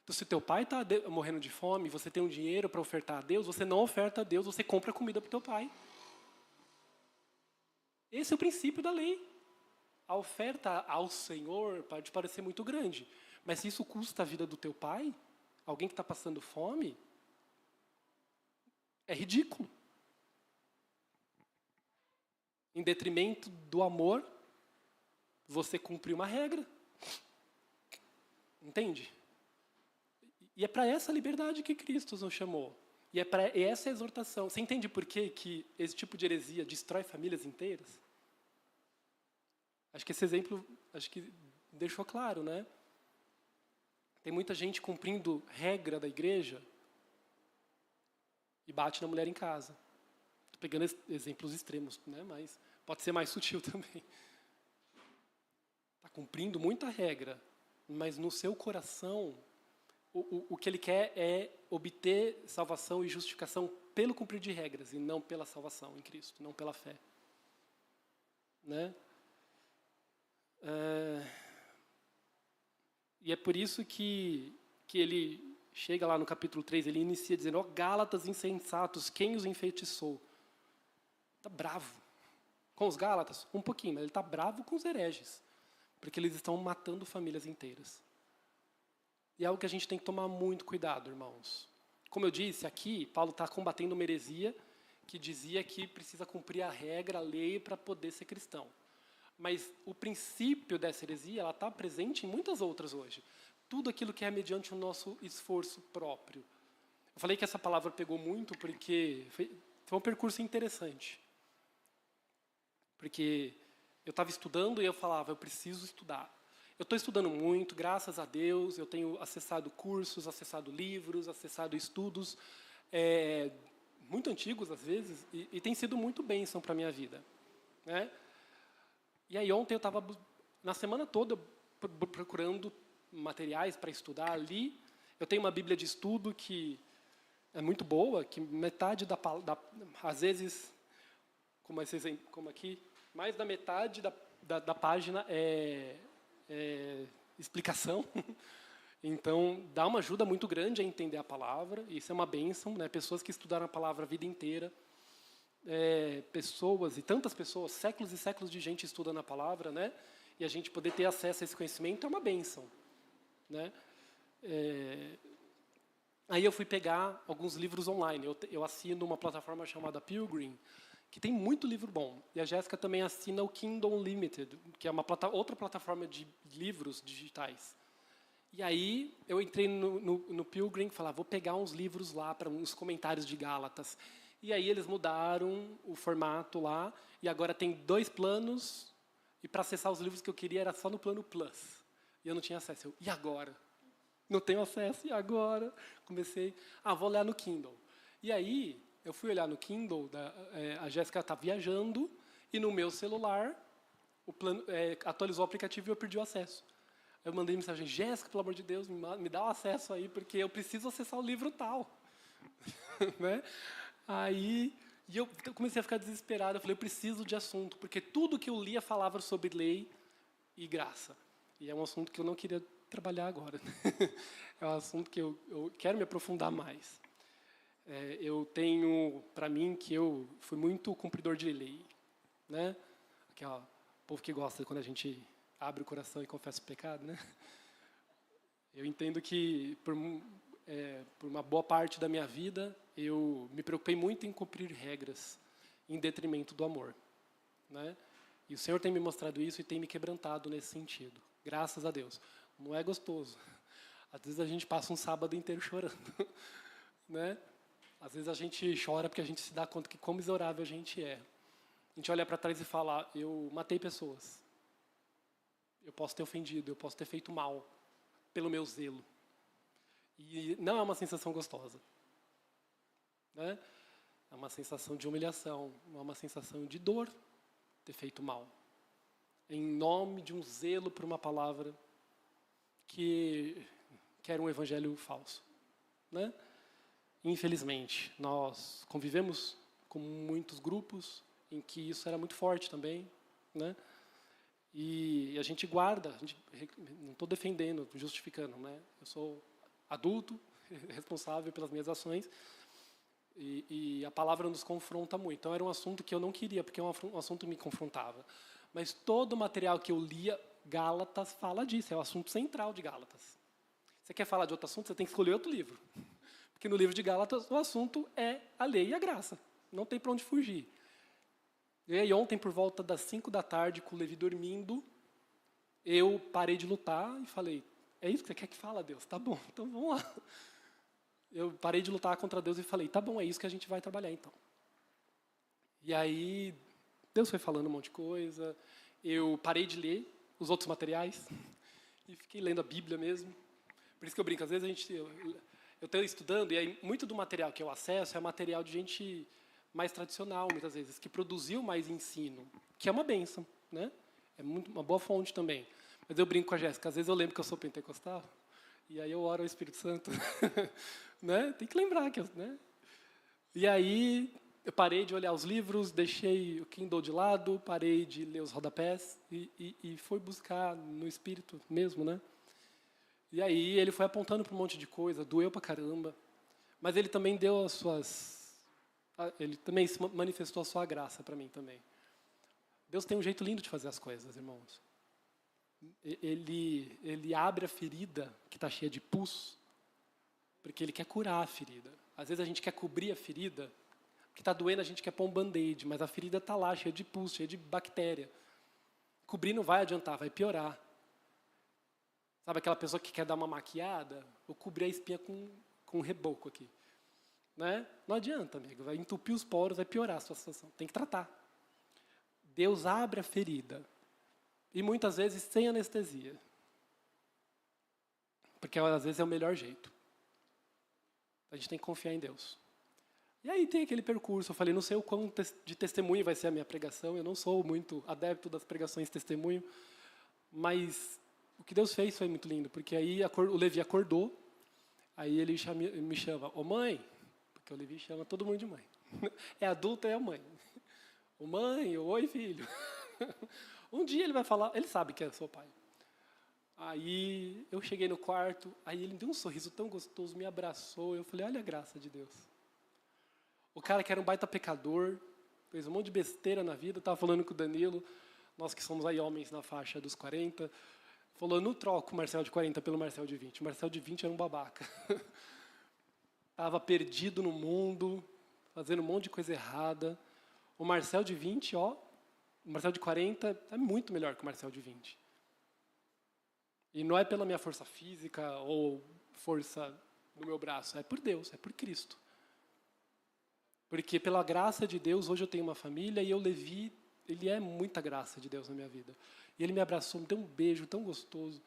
Então, se teu pai está morrendo de fome, você tem um dinheiro para ofertar a Deus, você não oferta a Deus, você compra comida para o teu pai. Esse é o princípio da lei. A oferta ao Senhor pode parecer muito grande, mas se isso custa a vida do teu pai, alguém que está passando fome, é ridículo. Em detrimento do amor, você cumpre uma regra. Entende? E é para essa liberdade que Cristo nos chamou. E é para essa exortação. Você entende por que esse tipo de heresia destrói famílias inteiras? Acho que esse exemplo deixou claro, né? Tem muita gente cumprindo regra da igreja e bate na mulher em casa. Estou pegando exemplos extremos, né? Mas pode ser mais sutil também. Está cumprindo muita regra, mas no seu coração o que ele quer é obter salvação e justificação pelo cumprir de regras e não pela salvação em Cristo, não pela fé. Né? E é por isso que ele chega lá no capítulo 3, ele inicia dizendo: ó, Gálatas insensatos, quem os enfeitiçou? Está bravo. Com os Gálatas? Um pouquinho, mas ele está bravo com os hereges, porque eles estão matando famílias inteiras. E é algo que a gente tem que tomar muito cuidado, irmãos. Como eu disse, aqui, Paulo está combatendo uma heresia que dizia que precisa cumprir a regra, a lei, para poder ser cristão. Mas o princípio dessa heresia está presente em muitas outras hoje. Tudo aquilo que é mediante o nosso esforço próprio. Eu falei que essa palavra pegou muito porque foi um percurso interessante. Porque eu estava estudando e eu falava, eu preciso estudar. Eu estou estudando muito, graças a Deus, eu tenho acessado cursos, acessado livros, acessado estudos muito antigos, às vezes, e tem sido muito bênção para a minha vida. Né? E aí ontem eu estava, na semana toda, procurando materiais para estudar ali. Eu tenho uma Bíblia de estudo que é muito boa, que metade às vezes, como aqui, mais da metade da página é explicação. Então, dá uma ajuda muito grande a entender a palavra. Isso é uma bênção, né? Pessoas que estudaram a palavra a vida inteira. Pessoas, e tantas pessoas, séculos e séculos de gente estudando a palavra, né? E a gente poder ter acesso a esse conhecimento é uma bênção. Né? Aí eu fui pegar alguns livros online. Eu assino uma plataforma chamada Pilgrim, que tem muito livro bom. E a Jéssica também assina o Kindle Unlimited, que é uma outra plataforma de livros digitais. E aí eu entrei no Pilgrim e falei, vou pegar uns livros lá para uns comentários de Gálatas. E aí eles mudaram o formato lá, e agora tem 2 planos, e para acessar os livros que eu queria era só no plano Plus. E eu não tinha acesso. E agora? Não tenho acesso, e agora? Comecei, vou olhar no Kindle. E aí, eu fui olhar no Kindle, a Jéssica está viajando, e no meu celular, o plano, atualizou o aplicativo e eu perdi o acesso. Eu mandei mensagem, Jéssica, pelo amor de Deus, me dá o acesso aí, porque eu preciso acessar o livro tal. Né? Aí, eu comecei a ficar desesperado, eu falei, eu preciso de assunto, porque tudo que eu lia falava sobre lei e graça. E é um assunto que eu não queria trabalhar agora. É um assunto que eu quero me aprofundar mais. Eu tenho, para mim, que eu fui muito cumpridor de lei. Né? O povo que gosta quando a gente abre o coração e confessa o pecado. Né? Eu entendo que, por uma boa parte da minha vida, eu me preocupei muito em cumprir regras, em detrimento do amor. Né? E o Senhor tem me mostrado isso e tem me quebrantado nesse sentido. Graças a Deus. Não é gostoso. Às vezes a gente passa um sábado inteiro chorando. Né? Às vezes a gente chora porque a gente se dá conta que quão miserável a gente é. A gente olha para trás e fala, eu matei pessoas. Eu posso ter ofendido, eu posso ter feito mal pelo meu zelo. E não é uma sensação gostosa. Né? É uma sensação de humilhação, é uma sensação de dor ter feito mal. Em nome de um zelo por uma palavra que era um evangelho falso. Né? Infelizmente, nós convivemos com muitos grupos em que isso era muito forte também. Né? E a gente guarda, não estou defendendo, justificando. Né? Eu sou adulto, responsável pelas minhas ações, e a palavra nos confronta muito. Então era um assunto que eu não queria, porque um assunto que me confrontava. Mas todo o material que eu lia, Gálatas fala disso, é o assunto central de Gálatas. Você quer falar de outro assunto, você tem que escolher outro livro. Porque no livro de Gálatas, o assunto é a lei e a graça. Não tem para onde fugir. E aí ontem, por volta das 5 da tarde, com o Levi dormindo, eu parei de lutar e falei, é isso que você quer que fala, Deus? Tá bom, então vamos lá. Eu parei de lutar contra Deus e falei, tá bom, é isso que a gente vai trabalhar então. E aí, Deus foi falando um monte de coisa, eu parei de ler os outros materiais e fiquei lendo a Bíblia mesmo. Por isso que eu brinco, às vezes eu estou estudando e aí muito do material que eu acesso é material de gente mais tradicional, muitas vezes, que produziu mais ensino, que é uma bênção, né? É uma boa fonte também. Mas eu brinco com a Jéssica, às vezes eu lembro que eu sou pentecostal, E aí eu oro ao Espírito Santo. Né? Tem que lembrar que né? E aí eu parei de olhar os livros, deixei o Kindle de lado, parei de ler os rodapés e fui buscar no Espírito mesmo, né? E aí ele foi apontando para um monte de coisa, doeu pra caramba, mas ele também deu as suas, ele também manifestou a sua graça para mim também. Deus tem um jeito lindo de fazer as coisas, irmãos. Ele abre a ferida que está cheia de pus, porque ele quer curar a ferida. Às vezes a gente quer cobrir a ferida, que está doendo, a gente quer pôr um band-aid, mas a ferida está lá, cheia de pus, cheia de bactéria. Cobrir não vai adiantar, vai piorar. Sabe aquela pessoa que quer dar uma maquiada? Ou cobrir a espinha com um reboco aqui. Né? Não adianta, amigo. Vai entupir os poros, vai piorar a sua situação. Tem que tratar. Deus abre a ferida. E muitas vezes sem anestesia. Porque às vezes é o melhor jeito. A gente tem que confiar em Deus. E aí tem aquele percurso. Eu falei, não sei o quão de testemunho vai ser a minha pregação. Eu não sou muito adepto das pregações de testemunho. Mas o que Deus fez foi muito lindo. Porque aí o Levi acordou. Aí ele me chama, ô mãe. Porque o Levi chama todo mundo de mãe. É adulto, é a mãe. Ô mãe, oi filho. Um dia ele vai falar, ele sabe que é seu pai. Aí eu cheguei no quarto, aí ele deu um sorriso tão gostoso, me abraçou. Eu falei, olha a graça de Deus. O cara que era um baita pecador, fez um monte de besteira na vida, estava falando com o Danilo, nós que somos aí homens na faixa dos 40, falou, não troco o Marcel de 40 pelo Marcel de 20. O Marcel de 20 era um babaca. Estava perdido no mundo, fazendo um monte de coisa errada. O Marcel de 20, o Marcel de 40 é muito melhor que o Marcel de 20. E não é pela minha força física ou força no meu braço, é por Deus, é por Cristo. Porque pela graça de Deus, hoje eu tenho uma família e eu, Levi, ele é muita graça de Deus na minha vida. E ele me abraçou, me deu um beijo tão gostoso.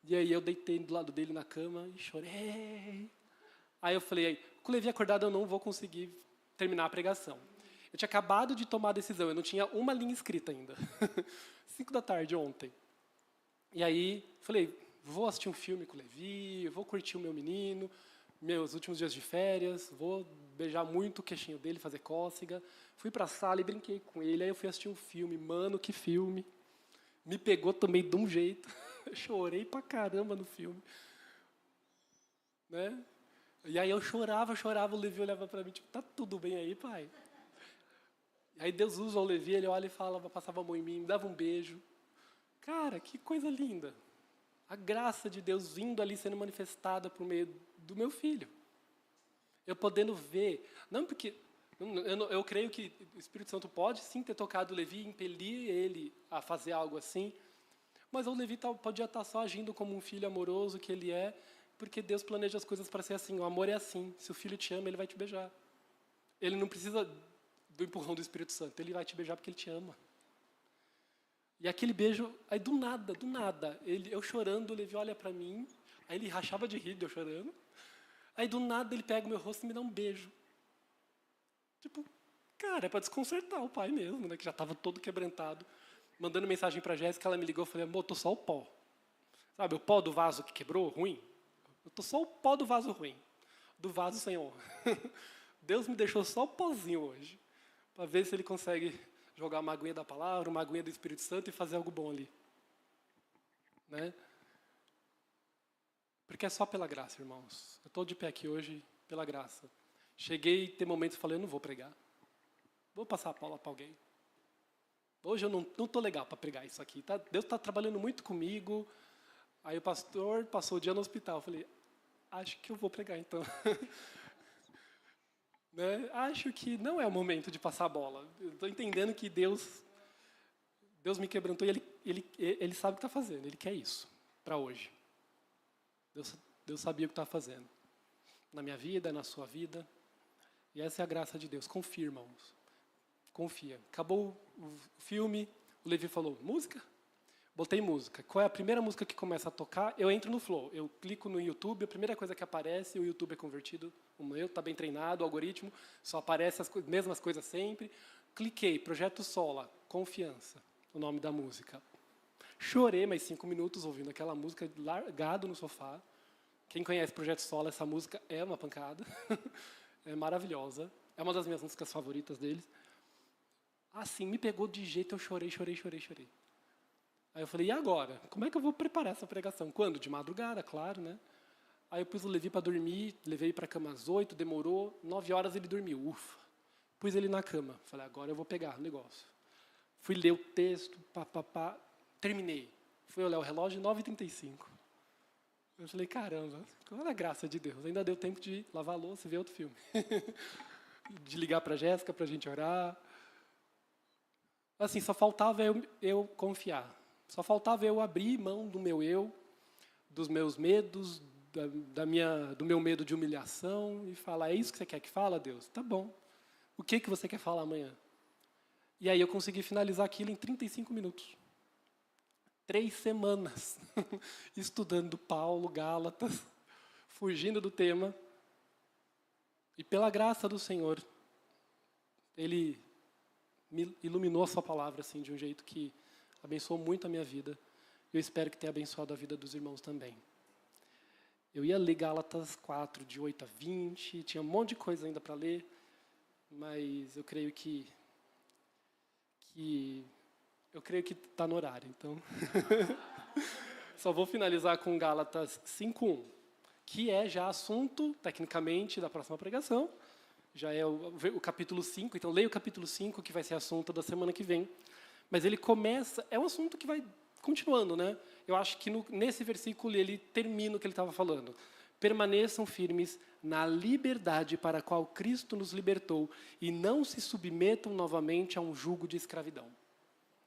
E aí eu deitei do lado dele na cama e chorei. Aí eu falei, com o Levi acordado eu não vou conseguir terminar a pregação. Eu tinha acabado de tomar a decisão, eu não tinha uma linha escrita ainda. 5 da tarde ontem. E aí, falei, vou assistir um filme com o Levi, vou curtir o meu menino, meus últimos dias de férias, vou beijar muito o queixinho dele, fazer cócega. Fui para a sala e brinquei com ele, aí eu fui assistir um filme, mano, que filme. Me pegou também de um jeito. Chorei pra caramba no filme. Né? E aí eu chorava, o Levi olhava para mim, tipo, tá tudo bem aí, pai? Aí Deus usa o Levi, ele olha e fala, passava a mão em mim, me dava um beijo. Cara, que coisa linda. A graça de Deus vindo ali sendo manifestada por meio do meu filho. Eu podendo ver, não porque eu creio que o Espírito Santo pode sim ter tocado o Levi e impelir ele a fazer algo assim, mas o Levi podia estar só agindo como um filho amoroso que ele é, porque Deus planeja as coisas para ser assim. O amor é assim. Se o filho te ama, ele vai te beijar. Ele não precisa do empurrão do Espírito Santo. Ele vai te beijar porque ele te ama. E aquele beijo, aí do nada, eu chorando, o Levi olha para mim, aí ele rachava de rir, eu chorando. Aí do nada ele pega o meu rosto e me dá um beijo. Tipo, cara, é para desconcertar o pai mesmo, né, que já estava todo quebrantado. Mandando mensagem para a Jéssica, ela me ligou, eu falei, amor, eu tô só o pó. Sabe, o pó do vaso que quebrou, ruim? Eu tô só o pó do vaso ruim, do vaso sem honra. Deus me deixou só o pozinho hoje, para ver se ele consegue jogar uma aguinha da palavra, uma aguinha do Espírito Santo e fazer algo bom ali. Né? Porque é só pela graça, irmãos. Eu estou de pé aqui hoje pela graça. Cheguei a ter momentos que falei, eu não vou pregar. Vou passar a palavra para alguém. Hoje eu não estou legal para pregar isso aqui. Tá? Deus está trabalhando muito comigo. Aí o pastor passou o dia no hospital. Eu falei, acho que eu vou pregar então. Né? Acho que não é o momento de passar a bola. Estou entendendo que Deus me quebrantou e Ele sabe o que está fazendo. Ele quer isso para hoje. Deus sabia o que está fazendo. Na minha vida, na sua vida. E essa é a graça de Deus. Confia, irmãos. Confia. Acabou o filme, o Levi falou, música? Botei música. Qual é a primeira música que começa a tocar? Eu entro no flow. Eu clico no YouTube, a primeira coisa que aparece, o YouTube é convertido, o meu está bem treinado, o algoritmo, só aparece as mesmas coisas sempre. Cliquei, Projeto Sola, Confiança, o nome da música. Chorei mais 5 minutos ouvindo aquela música, largado no sofá. Quem conhece Projeto Sola, essa música é uma pancada. É maravilhosa. É uma das minhas músicas favoritas deles. Assim, me pegou de jeito, eu chorei. Aí eu falei, e agora? Como é que eu vou preparar essa pregação? Quando? De madrugada, claro, né? Aí eu pus o Levi para dormir, levei para a cama às 8, demorou, 9 horas ele dormiu, ufa. Pus ele na cama, falei, agora eu vou pegar o negócio. Fui ler o texto, terminei. Fui olhar o relógio, 9h35. Eu falei, caramba, olha a graça de Deus. Ainda deu tempo de lavar a louça e ver outro filme. De ligar para a Jéssica para a gente orar. Assim, só faltava eu confiar. Só faltava eu abrir mão do meu eu, dos meus medos, do meu medo de humilhação e falar, é isso que você quer que fala, Deus? Tá bom. O que você quer falar amanhã? E aí eu consegui finalizar aquilo em 35 minutos. 3 semanas estudando Paulo, Gálatas, fugindo do tema. E pela graça do Senhor, Ele me iluminou a sua palavra assim, de um jeito que abençoou muito a minha vida. Eu espero que tenha abençoado a vida dos irmãos também. Eu ia ler Gálatas 4, de 8 a 20, tinha um monte de coisa ainda para ler, mas eu creio que está no horário, então só vou finalizar com Gálatas 5:1, que é já assunto, tecnicamente, da próxima pregação. Já é o capítulo 5, então leia o capítulo 5, que vai ser assunto da semana que vem. Mas ele começa, é um assunto que vai continuando, né? Eu acho que nesse versículo ele termina o que ele estava falando. Permaneçam firmes na liberdade para a qual Cristo nos libertou e não se submetam novamente a um jugo de escravidão.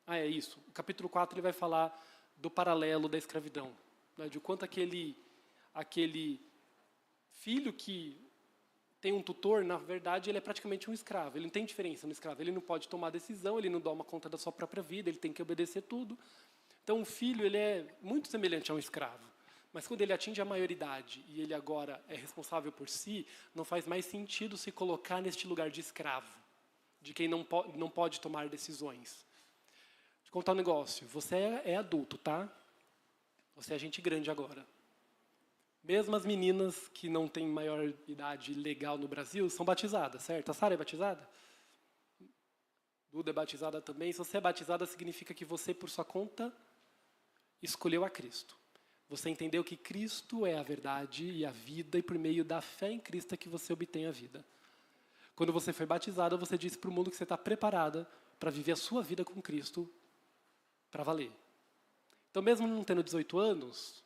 É isso. O capítulo 4 ele vai falar do paralelo da escravidão, né? De quanto aquele filho que tem um tutor, na verdade, ele é praticamente um escravo. Ele não tem diferença no escravo. Ele não pode tomar decisão, ele não toma conta da sua própria vida, ele tem que obedecer tudo. Então, o filho ele é muito semelhante a um escravo. Mas quando ele atinge a maioridade e ele agora é responsável por si, não faz mais sentido se colocar neste lugar de escravo, de quem não pode tomar decisões. Vou te contar um negócio. Você é adulto, tá? Você é gente grande agora. Mesmo as meninas que não têm maior idade legal no Brasil são batizadas, certo? A Sara é batizada? Duda é batizada também. Se você é batizada, significa que você, por sua conta, escolheu a Cristo. Você entendeu que Cristo é a verdade e a vida, e por meio da fé em Cristo é que você obtém a vida. Quando você foi batizada, você disse para o mundo que você está preparada para viver a sua vida com Cristo para valer. Então, mesmo não tendo 18 anos,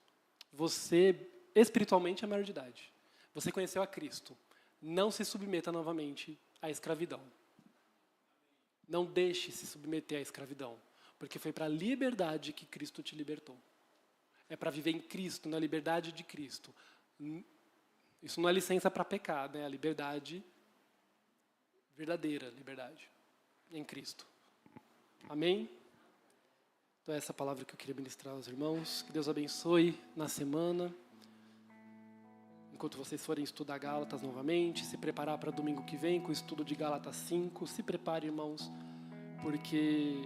você espiritualmente é maior de idade. Você conheceu a Cristo. Não se submeta novamente à escravidão. Não deixe se submeter à escravidão. Porque foi para a liberdade que Cristo te libertou. É para viver em Cristo, na liberdade de Cristo. Isso não é licença para pecar, né? A liberdade, verdadeira liberdade, em Cristo. Amém? Então é essa palavra que eu queria ministrar aos irmãos. Que Deus abençoe na semana. Enquanto vocês forem estudar Gálatas novamente, se preparar para domingo que vem com o estudo de Gálatas 5. Se prepare, irmãos, porque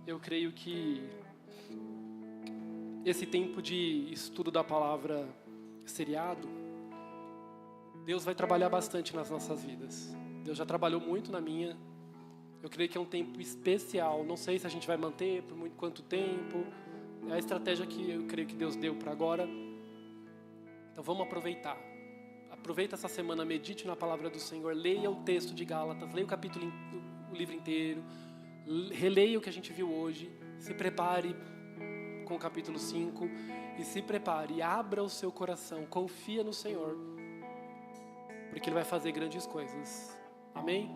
eu creio que esse tempo de estudo da palavra seriado, Deus vai trabalhar bastante nas nossas vidas. Deus já trabalhou muito na minha. Eu creio que é um tempo especial. Não sei se a gente vai manter por quanto tempo. É a estratégia que eu creio que Deus deu para agora. Então vamos aproveitar. Aproveita essa semana, medite na palavra do Senhor, leia o texto de Gálatas, leia o livro inteiro, releia o que a gente viu hoje, se prepare com o capítulo 5 e se prepare, abra o seu coração, confia no Senhor, porque Ele vai fazer grandes coisas. Amém?